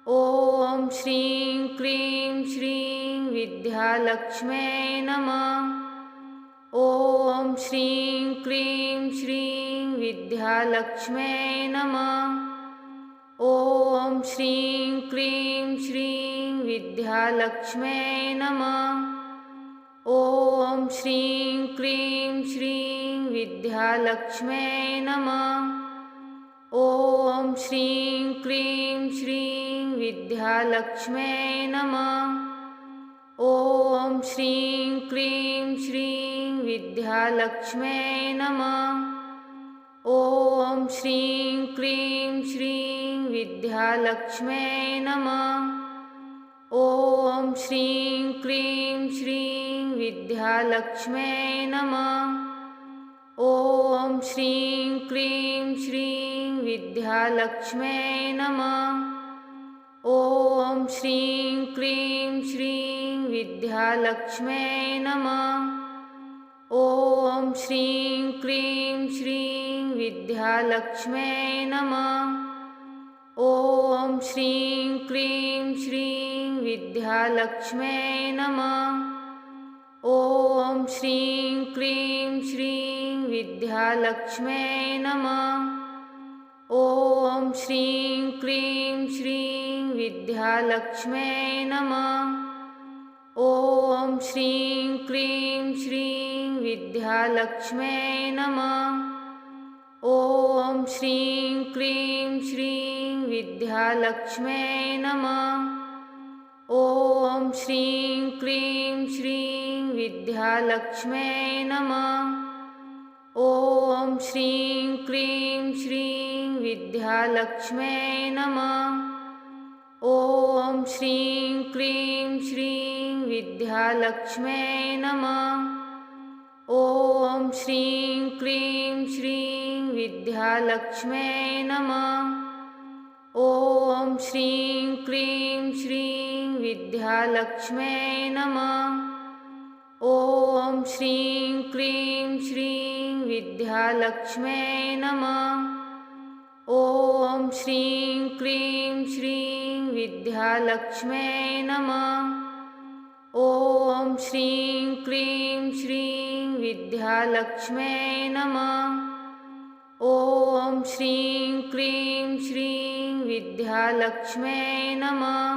ॐ श्रीं क्लीं श्रीं विद्यालक्ष्म्यै नमः। ॐ श्रीं क्लीं श्रीं विद्यालक्ष्म्यै नमः। ॐ श्रीं क्लीं श्रीं विद्यालक्ष्म्यै नमः। ॐ श्रीं क्लीं श्रीं विद्यालक्ष्म्यै नमः। ॐ श्रीं क्लीं श्रीं विद्यालक्ष्म्यै नमः। ॐ श्रीं क्लीं श्रीं विद्यालक्ष्म्यै नमः। ॐ श्रीं क्लीं श्रीं विद्यालक्ष्म्यै नमः। ॐ श्रीं क्लीं श्रीं विद्यालक्ष्म्यै नमः। ॐ श्रीं क्लीं श्रीं विद्यालक्ष्म्यै नमः। ॐ श्रीं क्लीं श्रीं विद्यालक्ष्म्यै नमः। ॐ श्रीं क्लीं श्रीं विद्यालक्ष्म्यै नमः। ॐ श्रीं क्लीं श्रीं विद्यालक्ष्म्यै नमः। ॐ श्रीं क्लीं श्रीं विद्यालक्ष्म्यै नमः। ॐ श्रीं क्लीं श्रीं विद्यालक्ष्म्यै नमः। ॐ श्रीं क्लीं श्रीं विद्यालक्ष्म्यै नमः। ॐ श्रीं क्लीं श्रीं विद्यालक्ष्म्यै नमः। ॐ श्रीं क्लीं श्रीं विद्यालक्ष्म्यै नमः। ॐ श्रीं क्लीं श्रीं विद्यालक्ष्म्यै नमः। ॐ श्रीं क्लीं श्रीं विद्यालक्ष्म्यै नमः। ॐ श्रीं क्लीं श्रीं विद्यालक्ष्म्यै नमः। ॐ श्रीं क्लीं श्रीं विद्यालक्ष्म्यै नमः। ॐ श्रीं क्लीं श्रीं विद्यालक्ष्म्यै नमः। ॐ श्रीं क्लीं श्रीं विद्यालक्ष्म्यै नमः। ॐ श्रीं क्लीं श्रीं विद्यालक्ष्म्यै नमः। ॐ श्रीं क्लीं श्रीं विद्यालक्ष्म्यै नमः।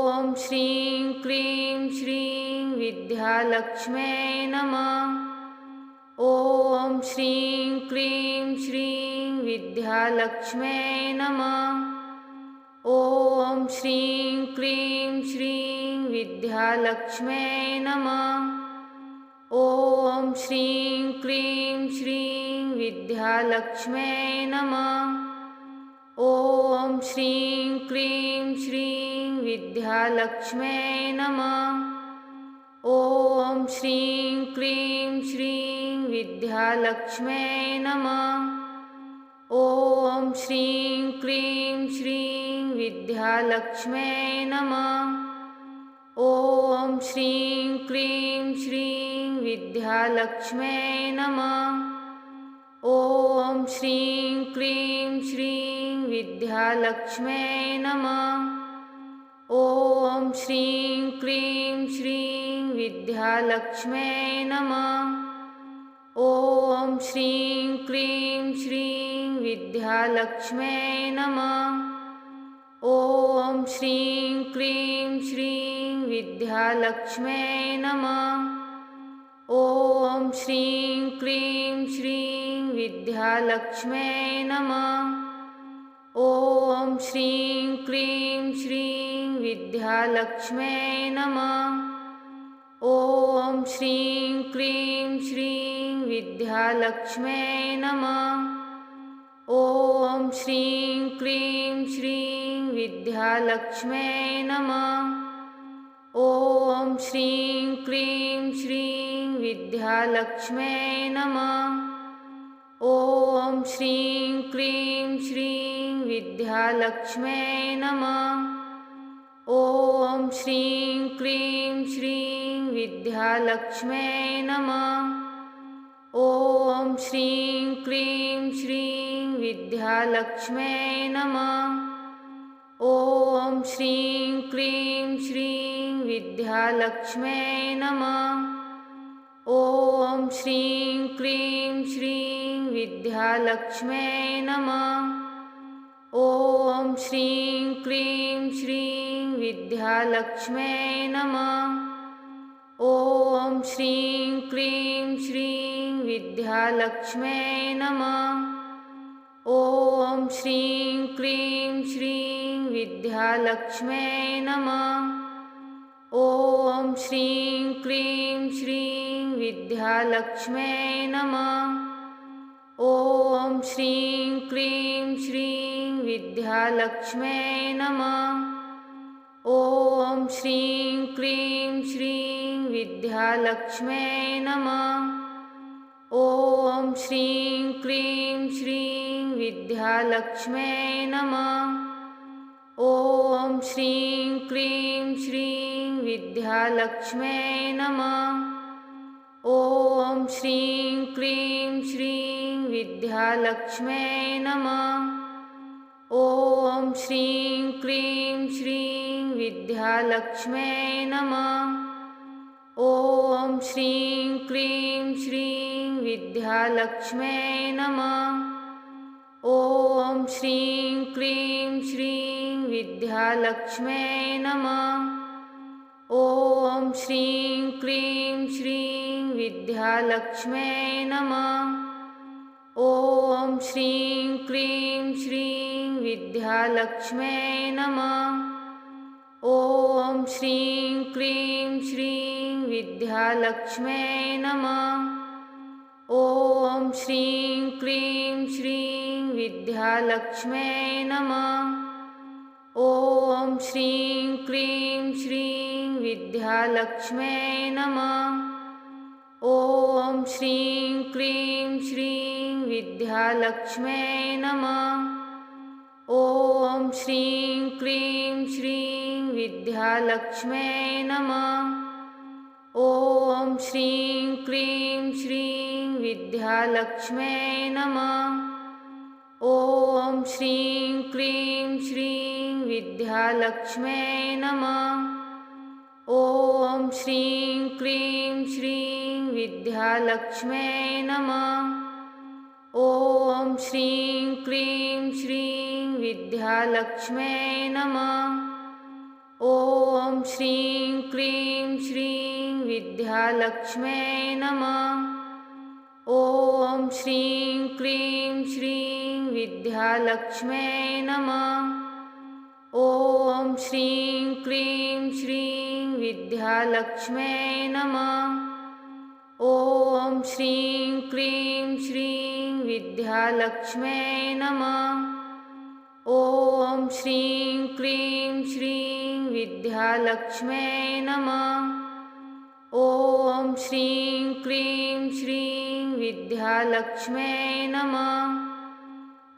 ॐ श्रीं क्लीं श्रीं विद्यालक्ष्म्यै नमः। ॐ श्रीं क्लीं श्रीं विद्यालक्ष्म्यै नमः। ॐ श्रीं क्लीं श्रीं विद्यालक्ष्म्यै नमः। ॐ श्रीं क्लीं श्रीं विद्यालक्ष्म्यै नमः। ॐ श्रीं क्लीं श्रीं विद्यालक्ष्म्यै नमः। ॐ श्रीं क्लीं श्रीं विद्यालक्ष्म्यै नमः। ॐ श्रीं क्लीं श्रीं विद्यालक्ष्म्यै नमः। ॐ श्रीं क्लीं श्रीं विद्यालक्ष्म्यै नमः। ॐ श्रीं क्लीं श्रीं विद्यालक्ष्म्यै नमः। ॐ श्रीं क्लीं श्रीं विद्यालक्ष्म्यै नमः। ॐ श्रीं क्लीं श्रीं विद्यालक्ष्म्यै नमः। ॐ श्रीं क्लीं श्रीं विद्यालक्ष्म्यै नमः। ॐ श्रीं क्लीं श्रीं विद्यालक्ष्म्यै नमः। ॐ श्रीं क्लीं श्रीं विद्यालक्ष्म्यै नमः। ॐ श्रीं क्लीं श्रीं विद्यालक्ष्म्यै नमः। ॐ श्रीं क्लीं श्रीं विद्यालक्ष्म्यै नमः। ॐ श्रीं क्लीं श्रीं विद्यालक्ष्म्यै नमः। ॐ श्रीं क्लीं श्रीं विद्यालक्ष्म्यै नमः। ॐ श्रीं क्लीं श्रीं विद्यालक्ष्म्यै नमः। ॐ श्रीं क्लीं श्रीं विद्यालक्ष्म्यै नमः। ॐ श्रीं क्लीं श्रीं विद्यालक्ष्म्यै नमः। ॐ श्रीं क्लीं श्रीं विद्यालक्ष्म्यै नमः। ॐ श्रीं क्लीं श्रीं विद्यालक्ष्म्यै नमः। ॐ श्रीं क्लीं श्रीं विद्यालक्ष्म्यै नमः। ॐ श्रीं क्लीं श्रीं विद्यालक्ष्म्यै नमः। ॐ श्रीं क्लीं श्रीं विद्यालक्ष्म्यै नमः। ॐ श्रीं क्लीं श्रीं विद्यालक्ष्म्यै नमः। ॐ श्रीं क्लीं श्रीं विद्यालक्ष्म्यै नमः। ॐ श्रीं क्लीं श्रीं विद्यालक्ष्म्यै नमः। ॐ श्रीं क्लीं श्रीं विद्यालक्ष्म्यै नमः। ॐ श्रीं क्लीं श्रीं विद्यालक्ष्म्यै नमः। ॐ श्रीं क्लीं श्रीं विद्यालक्ष्म्यै नमः। ॐ श्रीं क्लीं श्रीं विद्यालक्ष्म्यै नमः। ॐ श्रीं क्लीं श्रीं विद्यालक्ष्म्यै नमः। ॐ श्रीं क्लीं श्रीं विद्यालक्ष्म्यै नमः। ॐ श्रीं क्लीं श्रीं विद्यालक्ष्म्यै नमः। ॐ श्रीं क्लीं श्रीं विद्यालक्ष्म्यै नमः। ॐ श्रीं क्लीं श्रीं विद्यालक्ष्म्यै नमः। ॐ श्रीं क्लीं श्रीं विद्यालक्ष्म्यै नमः। ॐ श्रीं क्लीं श्रीं विद्यालक्ष्म्यै नमः। ॐ श्रीं क्लीं श्रीं विद्यालक्ष्म्यै नमः। ॐ श्रीं क्लीं श्रीं विद्यालक्ष्म्यै नमः। ॐ श्रीं क्लीं श्रीं विद्यालक्ष्म्यै नमः। ॐ श्रीं क्लीं श्रीं विद्यालक्ष्म्यै नमः। ॐ श्रीं क्लीं श्रीं विद्यालक्ष्म्यै नमः। ॐ श्रीं क्लीं श्रीं विद्यालक्ष्म्यै नमः। ॐ श्रीं क्लीं श्रीं विद्यालक्ष्म्यै नमः। ॐ श्रीं क्लीं श्रीं विद्यालक्ष्म्यै नमः। ॐ श्रीं क्लीं श्रीं विद्यालक्ष्म्यै नमः। ॐ श्रीं क्लीं श्रीं विद्यालक्ष्म्यै नमः। ॐ श्रीं क्लीं श्रीं विद्यालक्ष्म्यै नमः।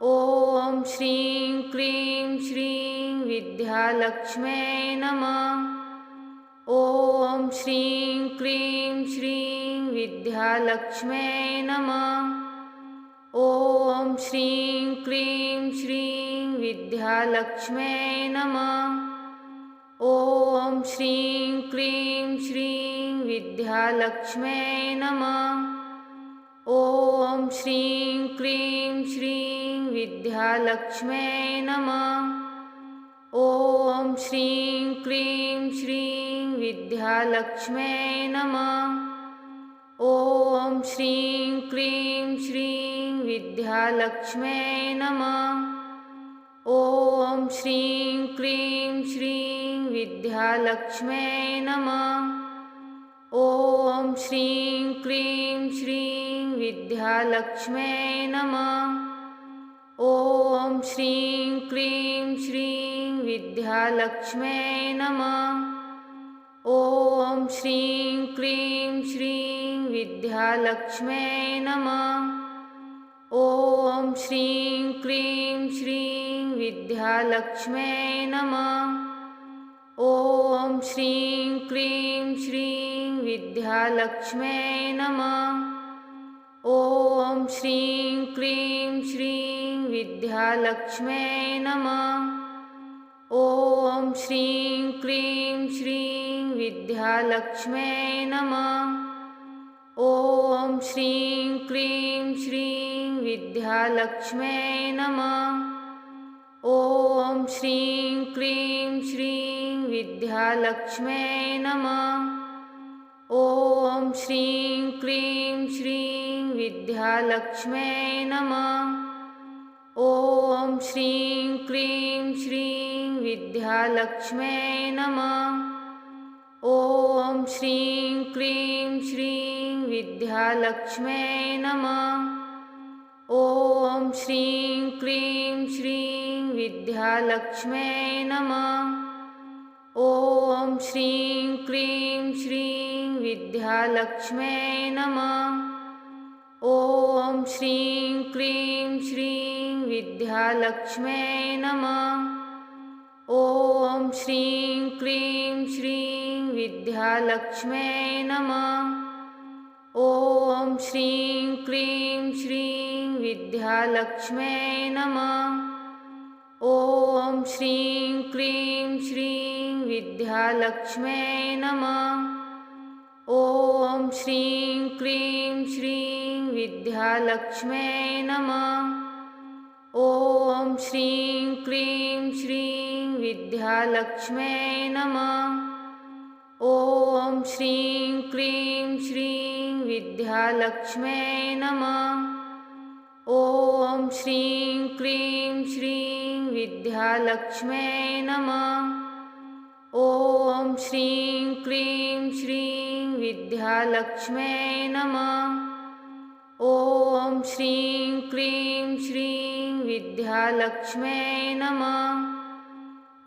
ॐ श्रीं क्लीं श्रीं विद्यालक्ष्म्यै नमः। ॐ श्रीं क्लीं श्रीं विद्यालक्ष्म्यै नमः। ॐ श्रीं क्लीं श्रीं विद्यालक्ष्म्यै नमः। ॐ श्रीं क्लीं श्रीं विद्यालक्ष्म्यै नमः। ॐ श्रीं क्लीं श्रीं विद्यालक्ष्म्यै नमः। ॐ श्रीं क्लीं श्रीं विद्यालक्ष्म्यै नमः। ॐ श्रीं क्लीं श्रीं विद्यालक्ष्म्यै नमः। ॐ श्रीं क्लीं श्रीं विद्यालक्ष्म्यै नमः। ॐ श्रीं क्लीं श्रीं विद्यालक्ष्म्यै नमः। ॐ श्रीं क्लीं श्रीं विद्यालक्ष्म्यै नमः। ॐ श्रीं क्लीं श्रीं विद्यालक्ष्म्यै नमः। ॐ श्रीं क्लीं श्रीं विद्यालक्ष्म्यै नमः। ॐ श्रीं क्लीं श्रीं विद्यालक्ष्म्यै नमः। ॐ श्रीं क्लीं श्रीं विद्यालक्ष्म्यै नमः। ॐ श्रीं क्लीं श्रीं विद्यालक्ष्म्यै नमः। ॐ श्रीं क्लीं श्रीं विद्यालक्ष्म्यै नमः। ॐ श्रीं क्लीं श्रीं विद्यालक्ष्म्यै नमः। ॐ श्रीं क्लीं श्रीं विद्यालक्ष्म्यै नमः। ॐ श्रीं क्लीं श्रीं विद्यालक्ष्म्यै नमः। ॐ श्रीं क्लीं श्रीं विद्यालक्ष्म्यै नमः। ॐ श्रीं क्लीं श्रीं विद्यालक्ष्म्यै नमः। ॐ श्रीं क्लीं श्रीं विद्यालक्ष्म्यै नमः। ॐ श्रीं क्लीं श्रीं विद्यालक्ष्म्यै नमः। ॐ श्रीं क्लीं श्रीं विद्यालक्ष्म्यै नमः। ॐ श्रीं क्लीं श्रीं विद्यालक्ष्म्यै नमः। ॐ श्रीं क्लीं श्रीं विद्यालक्ष्म्यै नमः। ॐ श्रीं क्लीं श्रीं विद्यालक्ष्म्यै नमः। ॐ श्रीं क्लीं श्रीं विद्यालक्ष्म्यै नमः। ॐ श्रीं क्लीं श्रीं विद्यालक्ष्म्यै नमः। ॐ श्रीं क्लीं श्रीं विद्यालक्ष्म्यै नमः। ॐ श्रीं क्लीं श्रीं विद्यालक्ष्म्यै नमः।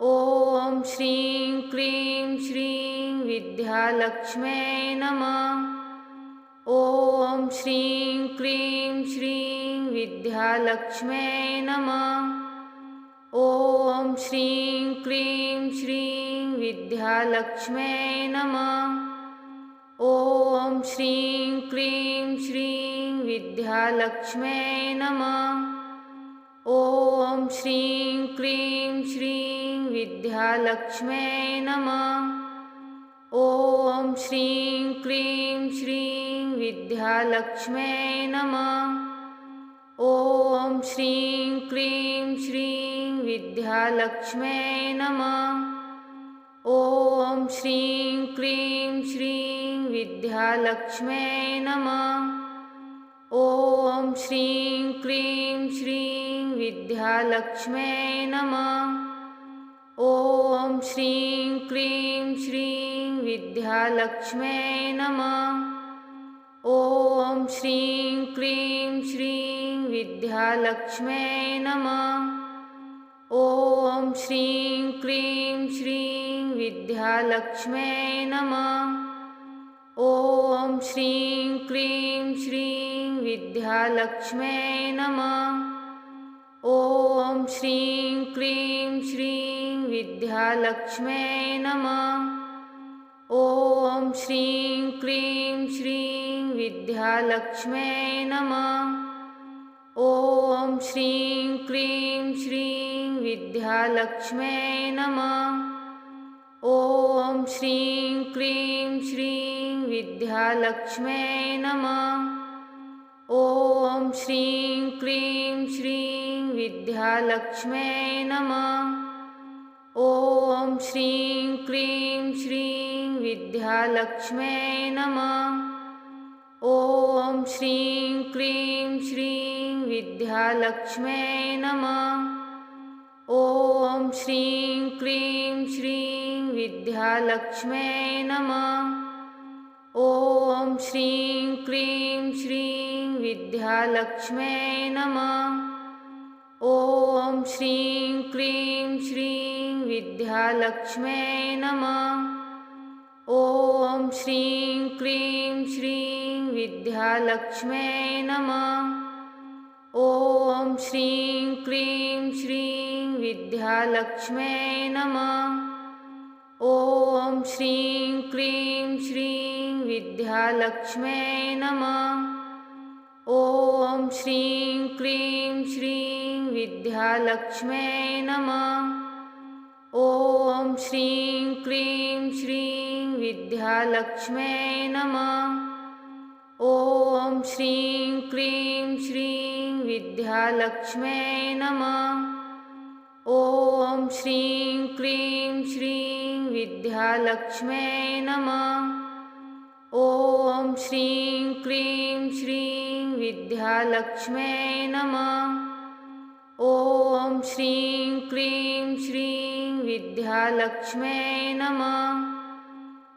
ॐ श्रीं क्लीं श्रीं विद्यालक्ष्म्यै नमः। ॐ श्रीं क्लीं श्रीं विद्यालक्ष्म्यै नमः। ॐ श्रीं क्लीं श्रीं विद्यालक्ष्म्यै नमः। ॐ श्रीं क्लीं श्रीं विद्यालक्ष्म्यै नमः। ॐ श्रीं क्लीं श्रीं विद्यालक्ष्म्यै नमः। ॐ श्रीं क्लीं श्रीं विद्यालक्ष्म्यै नमः। ॐ श्रीं क्लीं श्रीं विद्यालक्ष्म्यै नमः। ॐ श्रीं क्लीं श्रीं विद्यालक्ष्म्यै नमः। ॐ श्रीं क्लीं श्रीं विद्यालक्ष्म्यै नमः। ॐ श्रीं क्लीं श्रीं विद्यालक्ष्म्यै नमः। ॐ श्रीं क्लीं श्रीं विद्यालक्ष्म्यै नमः। ॐ श्रीं क्लीं श्रीं विद्यालक्ष्म्यै नमः। ॐ श्रीं क्लीं श्रीं विद्यालक्ष्म्यै नमः। ॐ श्रीं क्लीं श्रीं विद्यालक्ष्म्यै नमः। ॐ श्रीं क्लीं श्रीं विद्यालक्ष्म्यै नमः। ॐ श्रीं क्लीं श्रीं विद्यालक्ष्म्यै नमः। ॐ श्रीं क्लीं श्रीं विद्यालक्ष्म्यै नमः। ॐ श्रीं क्लीं श्रीं विद्यालक्ष्म्यै नमः। ॐ श्रीं क्लीं श्रीं विद्यालक्ष्म्यै नमः। ॐ श्रीं क्लीं श्रीं विद्यालक्ष्म्यै नमः। ॐ श्रीं क्लीं श्रीं विद्यालक्ष्म्यै नमः। ॐ श्रीं क्लीं श्रीं विद्यालक्ष्म्यै नमः। ॐ श्रीं क्लीं श्रीं विद्यालक्ष्म्यै नमः। ॐ श्रीं क्लीं श्रीं विद्यालक्ष्म्यै नमः। ॐ श्रीं क्लीं श्रीं विद्यालक्ष्म्यै नमः। ॐ श्रीं क्लीं श्रीं विद्यालक्ष्म्यै नमः। ॐ श्रीं क्लीं श्रीं विद्यालक्ष्म्यै नमः। ॐ श्रीं क्लीं श्रीं विद्यालक्ष्म्यै नमः। ॐ श्रीं क्लीं श्रीं विद्यालक्ष्म्यै नमः। ॐ श्रीं क्लीं श्रीं विद्यालक्ष्म्यै नमः। ॐ श्रीं क्लीं श्रीं विद्यालक्ष्म्यै नमः। ॐ श्रीं क्लीं श्रीं विद्यालक्ष्म्यै नमः। ॐ श्रीं क्लीं श्रीं विद्यालक्ष्म्यै नमः।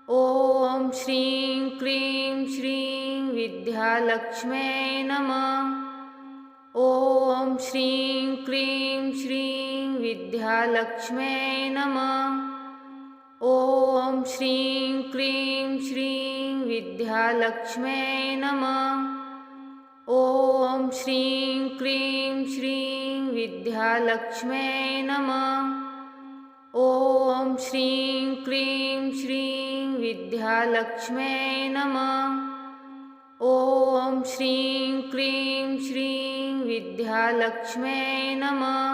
ॐ श्रीं क्लीं श्रीं विद्यालक्ष्म्यै नमः। ॐ श्रीं क्लीं श्रीं विद्यालक्ष्म्यै नमः। ॐ श्रीं क्लीं श्रीं विद्यालक्ष्म्यै नमः। ॐ श्रीं क्लीं श्रीं विद्यालक्ष्म्यै नमः। ॐ श्रीं क्लीं श्रीं विद्यालक्ष्म्यै नमः। ॐ श्रीं क्लीं श्रीं विद्यालक्ष्म्यै नमः।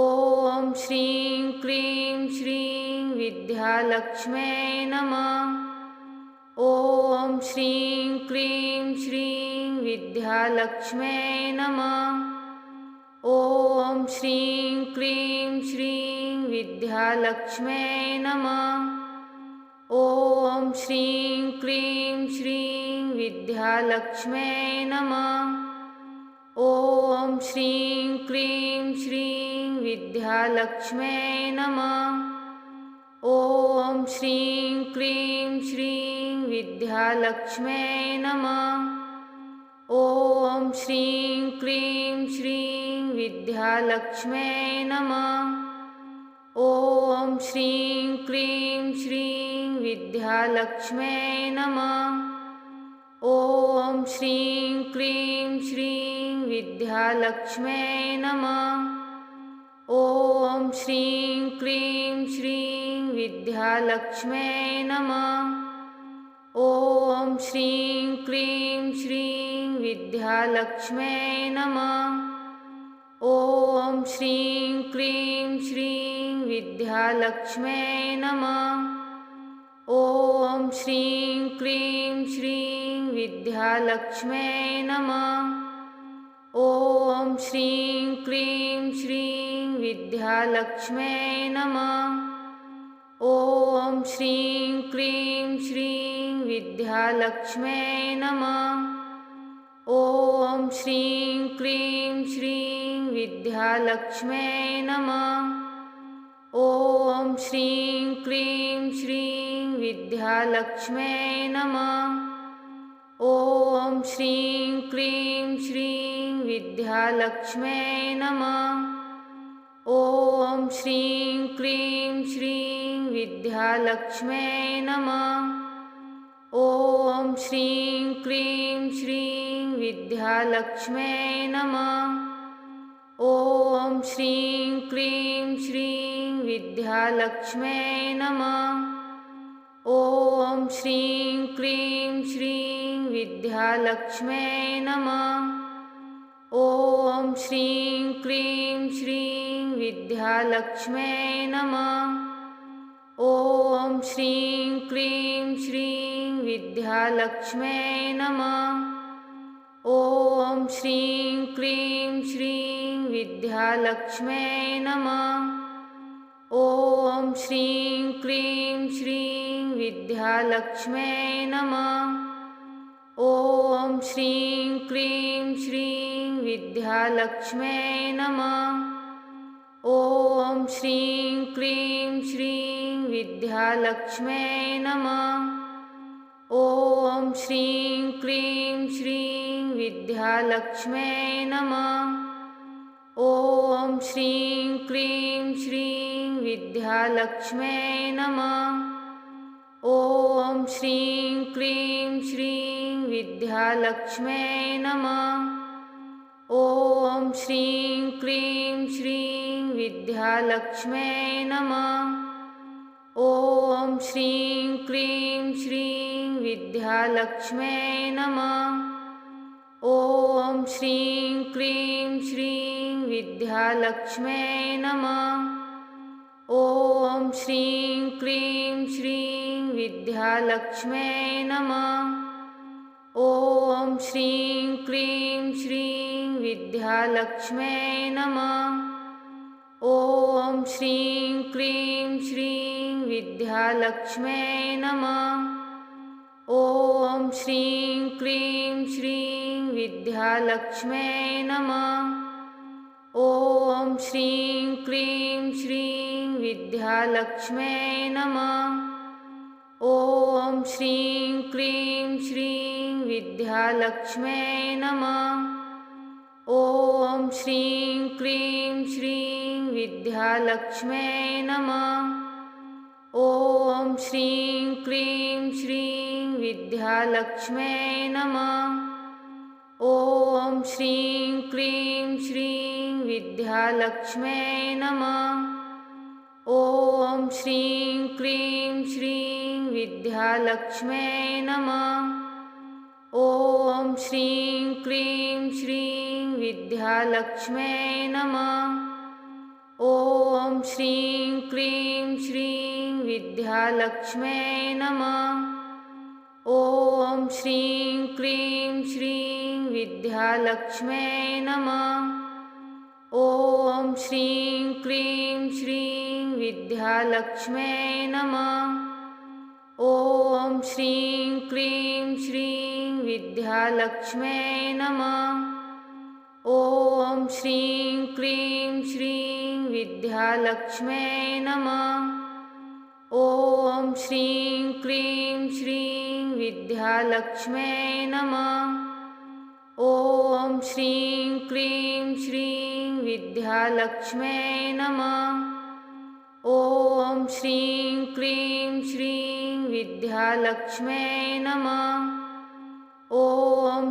ॐ श्रीं क्लीं श्रीं विद्यालक्ष्म्यै नमः। ॐ श्रीं क्लीं श्रीं विद्यालक्ष्म्यै नमः। ॐ श्रीं क्लीं श्रीं विद्यालक्ष्म्यै नमः। ॐ श्रीं क्लीं श्रीं विद्यालक्ष्म्यै नमः। ॐ श्रीं क्लीं श्रीं विद्यालक्ष्म्यै नमः। ॐ श्रीं क्लीं श्रीं विद्यालक्ष्म्यै नमः। ॐ श्रीं क्लीं श्रीं विद्यालक्ष्म्यै नमः। ॐ श्रीं क्लीं श्रीं विद्यालक्ष्म्यै नमः। ॐ श्रीं क्लीं श्रीं विद्यालक्ष्म्यै नमः। ॐ श्रीं क्लीं श्रीं विद्यालक्ष्म्यै नमः। ॐ श्रीं क्लीं श्रीं विद्यालक्ष्म्यै नमः। ॐ श्रीं क्लीं श्रीं विद्यालक्ष्म्यै नमः। ॐ श्रीं क्लीं श्रीं विद्यालक्ष्म्यै नमः। ॐ श्रीं क्लीं श्रीं विद्यालक्ष्म्यै नमः। ॐ श्रीं क्लीं श्रीं विद्यालक्ष्म्यै नमः। ॐ श्रीं क्लीं श्रीं विद्यालक्ष्म्यै नमः। ॐ श्रीं क्लीं श्रीं विद्यालक्ष्म्यै नमः। ॐ श्रीं क्लीं श्रीं विद्यालक्ष्म्यै नमः। ॐ श्रीं क्लीं श्रीं विद्यालक्ष्म्यै नमः। ॐ श्रीं क्लीं श्रीं विद्यालक्ष्म्यै नमः। ॐ श्रीं क्लीं श्रीं विद्यालक्ष्म्यै नमः। ॐ श्रीं क्लीं श्रीं विद्यालक्ष्म्यै नमः। ॐ श्रीं क्लीं श्रीं विद्यालक्ष्म्यै नमः। ॐ श्रीं क्लीं श्रीं विद्यालक्ष्म्यै नमः। ॐ श्रीं क्लीं श्रीं विद्यालक्ष्म्यै नमः। ॐ श्रीं क्लीं श्रीं विद्यालक्ष्म्यै नमः। ॐ श्रीं क्लीं श्रीं विद्यालक्ष्म्यै नमः। ॐ श्रीं क्लीं श्रीं विद्यालक्ष्म्यै नमः। ॐ श्रीं क्लीं श्रीं विद्यालक्ष्म्यै नमः। ॐ श्रीं क्लीं श्रीं विद्यालक्ष्म्यै नमः। ॐ श्रीं क्लीं श्रीं विद्यालक्ष्म्यै नमः। ॐ श्रीं क्लीं श्रीं विद्यालक्ष्म्यै नमः। ॐ श्रीं क्लीं श्रीं विद्यालक्ष्म्यै नमः। ॐ श्रीं क्लीं श्रीं विद्यालक्ष्म्यै नमः। ॐ श्रीं क्लीं श्रीं विद्यालक्ष्म्यै नमः। ॐ श्रीं क्लीं श्रीं विद्यालक्ष्म्यै नमः। ॐ श्रीं क्लीं श्रीं विद्यालक्ष्म्यै नमः। ॐ श्रीं क्लीं श्रीं विद्यालक्ष्म्यै नमः। ॐ श्रीं क्लीं श्रीं विद्यालक्ष्म्यै नमः। ॐ श्रीं क्लीं श्रीं विद्यालक्ष्म्यै नमः। ॐ श्रीं क्लीं श्रीं विद्यालक्ष्म्यै नमः। ॐ श्रीं क्लीं श्रीं विद्यालक्ष्म्यै नमः। ॐ श्रीं क्लीं श्रीं विद्यालक्ष्म्यै नमः। ॐ श्रीं क्लीं श्रीं विद्यालक्ष्म्यै नमः। ॐ श्रीं क्लीं श्रीं विद्यालक्ष्म्यै नमः। ॐ श्रीं क्लीं श्रीं विद्यालक्ष्म्यै नमः। ॐ श्रीं क्लीं श्रीं विद्यालक्ष्म्यै नमः। ॐ श्रीं क्लीं श्रीं विद्यालक्ष्म्यै नमः। ॐ श्रीं क्लीं श्रीं विद्यालक्ष्म्यै नमः। ॐ श्रीं क्लीं श्रीं विद्यालक्ष्म्यै नमः। ॐ श्रीं क्लीं श्रीं विद्यालक्ष्म्यै नमः। ॐ श्रीं क्लीं श्रीं विद्यालक्ष्म्यै नमः। ॐ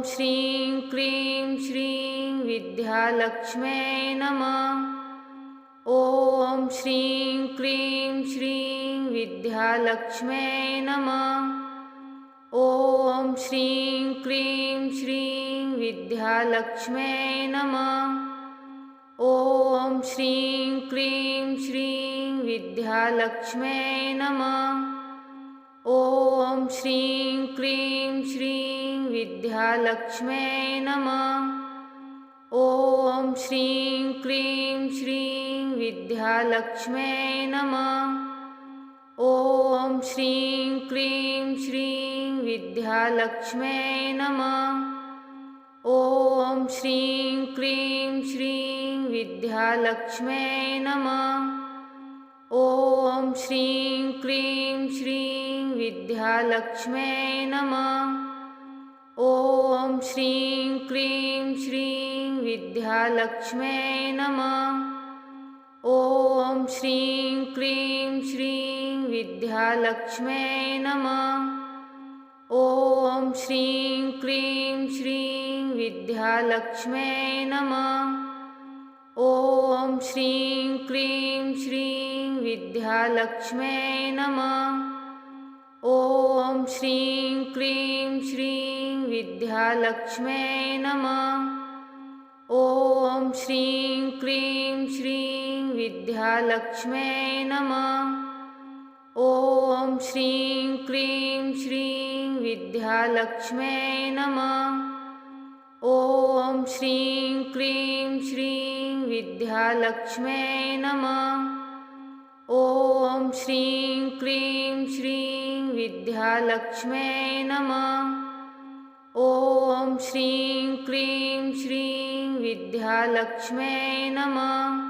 श्रीं क्लीं श्रीं विद्यालक्ष्म्यै नमः। ॐ श्रीं क्लीं श्रीं विद्यालक्ष्म्यै नमः। ॐ श्रीं क्लीं श्रीं विद्यालक्ष्म्यै नमः। ॐ श्रीं क्लीं श्रीं विद्यालक्ष्म्यै नमः। ॐ श्रीं क्लीं श्रीं विद्यालक्ष्म्यै नमः। ॐ श्रीं क्लीं श्रीं विद्यालक्ष्म्यै नमः। ॐ श्रीं क्लीं श्रीं विद्यालक्ष्म्यै नमः। ॐ श्रीं क्लीं श्रीं विद्यालक्ष्म्यै नमः। ॐ श्रीं क्लीं श्रीं विद्यालक्ष्म्यै नमः। ॐ श्रीं क्लीं श्रीं विद्यालक्ष्म्यै नमः। ॐ श्रीं क्लीं श्रीं विद्यालक्ष्म्यै नमः। ॐ श्रीं क्लीं श्रीं विद्यालक्ष्म्यै नमः। ॐ श्रीं क्लीं श्रीं विद्यालक्ष्म्यै नमः। ॐ श्रीं क्लीं श्रीं विद्यालक्ष्म्यै नमः। ॐ श्रीं क्लीं श्रीं विद्यालक्ष्म्यै नमः। ॐ श्रीं क्लीं श्रीं विद्यालक्ष्म्यै नमः। ॐ श्रीं क्लीं श्रीं विद्यालक्ष्म्यै नमः। ॐ श्रीं क्लीं श्रीं विद्यालक्ष्म्यै नमः। ॐ श्रीं क्लीं श्रीं विद्यालक्ष्म्यै नमः। ॐ श्रीं क्लीं श्रीं विद्यालक्ष्म्यै नमः।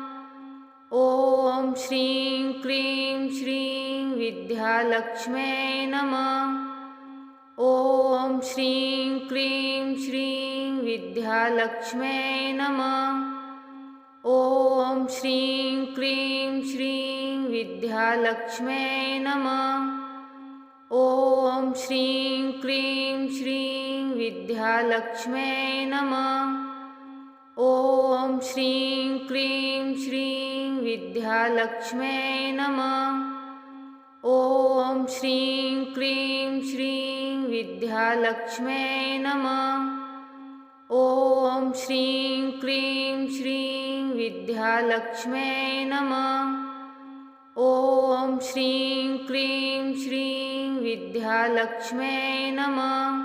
ॐ श्रीं क्लीं श्रीं विद्यालक्ष्म्यै नमः। ॐ श्रीं क्लीं श्रीं विद्यालक्ष्म्यै नमः। ॐ श्रीं क्लीं श्रीं विद्यालक्ष्म्यै नमः। ॐ श्रीं क्लीं श्रीं विद्यालक्ष्म्यै नमः। ॐ श्रीं क्लीं श्रीं विद्यालक्ष्म्यै नमः। ॐ श्रीं क्लीं श्रीं विद्यालक्ष्म्यै नमः। ॐ श्रीं क्लीं श्रीं विद्यालक्ष्म्यै नमः। ॐ श्रीं क्लीं श्रीं विद्यालक्ष्म्यै नमः।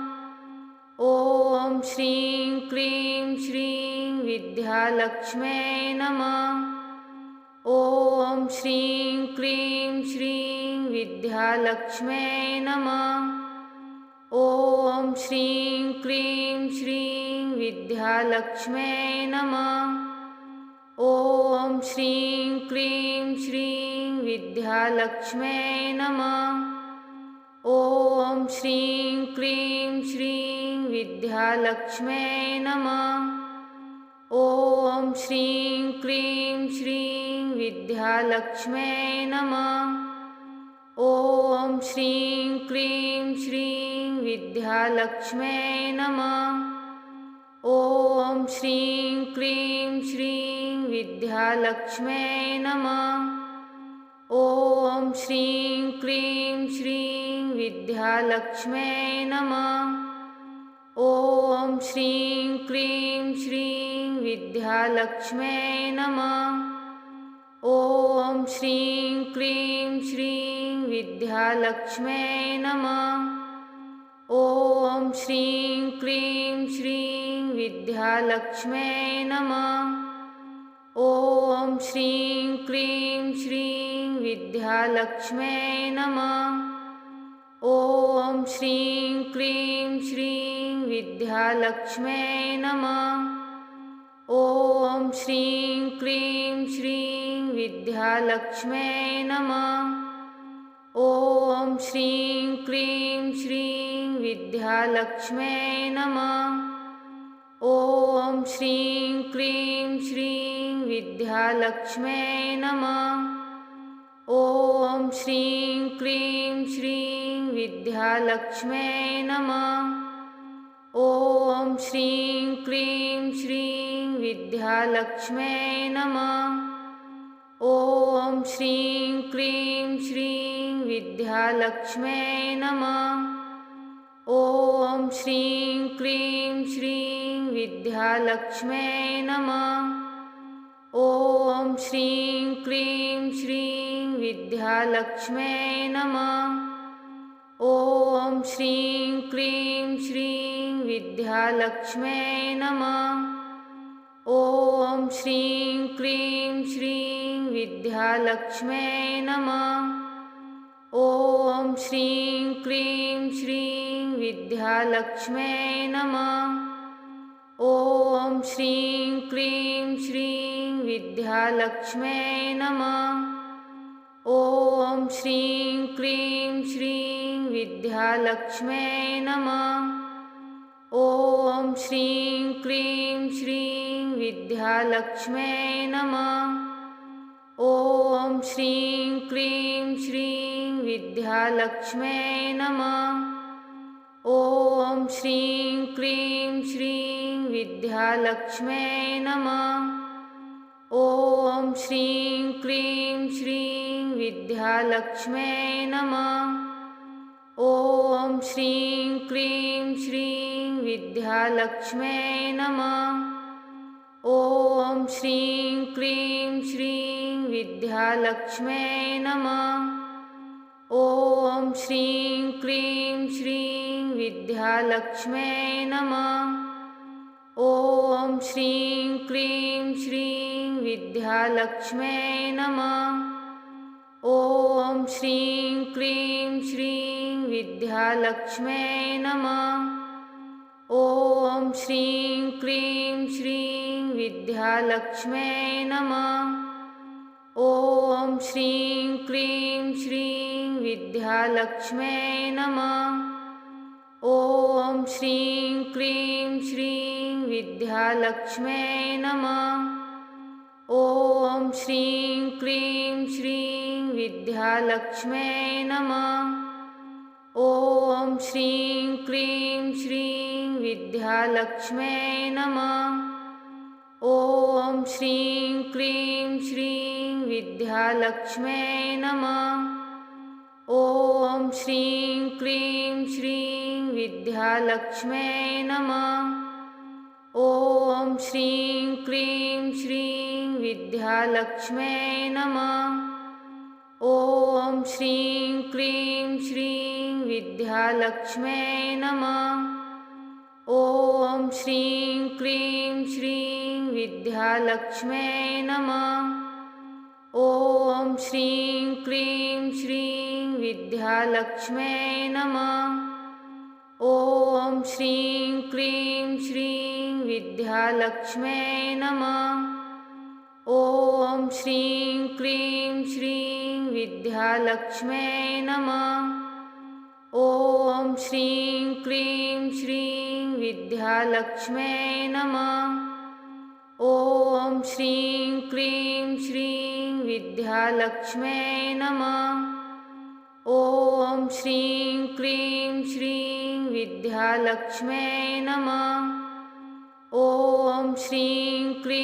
ॐ श्रीं क्लीं श्रीं विद्यालक्ष्म्यै नमः। ॐ श्रीं क्लीं श्रीं विद्यालक्ष्म्यै नमः। ॐ श्रीं क्लीं श्रीं विद्यालक्ष्म्यै नमः। ॐ श्रीं क्लीं श्रीं विद्यालक्ष्म्यै नमः। ॐ श्रीं क्लीं श्रीं विद्यालक्ष्म्यै नमः। ॐ श्रीं क्लीं श्रीं विद्यालक्ष्म्यै नमः। ॐ श्रीं क्लीं श्रीं विद्यालक्ष्म्यै नमः। ॐ श्रीं क्लीं श्रीं विद्यालक्ष्म्यै नमः। ॐ श्रीं क्लीं श्रीं विद्यालक्ष्म्यै नमः। ॐ श्रीं क्लीं श्रीं विद्यालक्ष्म्यै नमः। ॐ श्रीं क्लीं श्रीं विद्यालक्ष्म्यै नमः। ॐ श्रीं क्लीं श्रीं विद्यालक्ष्म्यै नमः। ॐ श्रीं क्लीं श्रीं विद्यालक्ष्म्यै नमः। ॐ श्रीं क्लीं श्रीं विद्यालक्ष्म्यै नमः। ॐ श्रीं क्लीं श्रीं विद्यालक्ष्म्यै नमः। ॐ श्रीं क्लीं श्रीं विद्यालक्ष्म्यै नमः। ॐ श्रीं क्लीं श्रीं विद्यालक्ष्म्यै नमः। ॐ श्रीं क्लीं श्रीं विद्यालक्ष्म्यै नमः। ॐ श्रीं क्लीं श्रीं विद्यालक्ष्म्यै नमः। ॐ श्रीं क्लीं श्रीं विद्यालक्ष्म्यै नमः। ॐ श्रीं क्लीं श्रीं विद्यालक्ष्म्यै नमः। ॐ श्रीं क्लीं श्रीं विद्यालक्ष्म्यै नमः। ॐ श्रीं क्लीं श्रीं विद्यालक्ष्म्यै नमः। ॐ श्रीं क्लीं श्रीं विद्यालक्ष्म्यै नमः। ॐ श्रीं क्लीं श्रीं विद्यालक्ष्म्यै नमः। ॐ श्रीं क्लीं श्रीं विद्यालक्ष्म्यै नमः। ॐ श्रीं क्लीं श्रीं विद्यालक्ष्म्यै नमः। ॐ श्रीं क्लीं श्रीं विद्यालक्ष्म्यै नमः। ॐ श्रीं क्लीं श्रीं विद्यालक्ष्म्यै नमः। ॐ श्रीं क्लीं श्रीं विद्यालक्ष्म्यै नमः। ॐ श्रीं क्लीं श्रीं विद्यालक्ष्म्यै नमः। ॐ श्रीं क्लीं श्रीं विद्यालक्ष्म्यै नमः। ॐ श्रीं क्लीं श्रीं विद्यालक्ष्म्यै नमः। ॐ श्रीं क्लीं श्रीं विद्यालक्ष्म्यै नमः। ॐ श्रीं क्लीं श्रीं विद्यालक्ष्म्यै नमः। ॐ श्रीं क्लीं श्रीं विद्यालक्ष्म्यै नमः। ॐ श्रीं क्लीं श्रीं विद्यालक्ष्म्यै नमः। ॐ श्रीं क्लीं श्रीं विद्यालक्ष्म्यै नमः। ॐ श्रीं क्लीं श्रीं विद्यालक्ष्म्यै नमः। ॐ श्रीं क्लीं श्रीं विद्यालक्ष्म्यै नमः। ॐ श्रीं क्लीं श्रीं विद्यालक्ष्म्यै नमः। ॐ श्रीं क्लीं श्रीं विद्यालक्ष्म्यै नमः। ॐ श्रीं क्लीं श्रीं विद्यालक्ष्म्यै नमः। ॐ श्रीं क्लीं श्रीं विद्यालक्ष्म्यै नमः। ॐ श्रीं क्लीं श्रीं विद्यालक्ष्म्यै नमः। ॐ श्रीं क्लीं श्रीं विद्यालक्ष्म्यै नमः। ॐ श्रीं क्लीं श्रीं विद्यालक्ष्म्यै नमः। ॐ श्रीं क्लीं श्रीं विद्यालक्ष्म्यै नमः। ॐ श्रीं क्लीं श्रीं विद्यालक्ष्म्यै नमः। ॐ श्रीं क्लीं श्रीं विद्यालक्ष्म्यै नमः। ॐ श्रीं क्लीं श्रीं विद्यालक्ष्म्यै नमः। ॐ श्रीं क्लीं श्रीं विद्यालक्ष्म्यै नमः। ॐ श्रीं क्लीं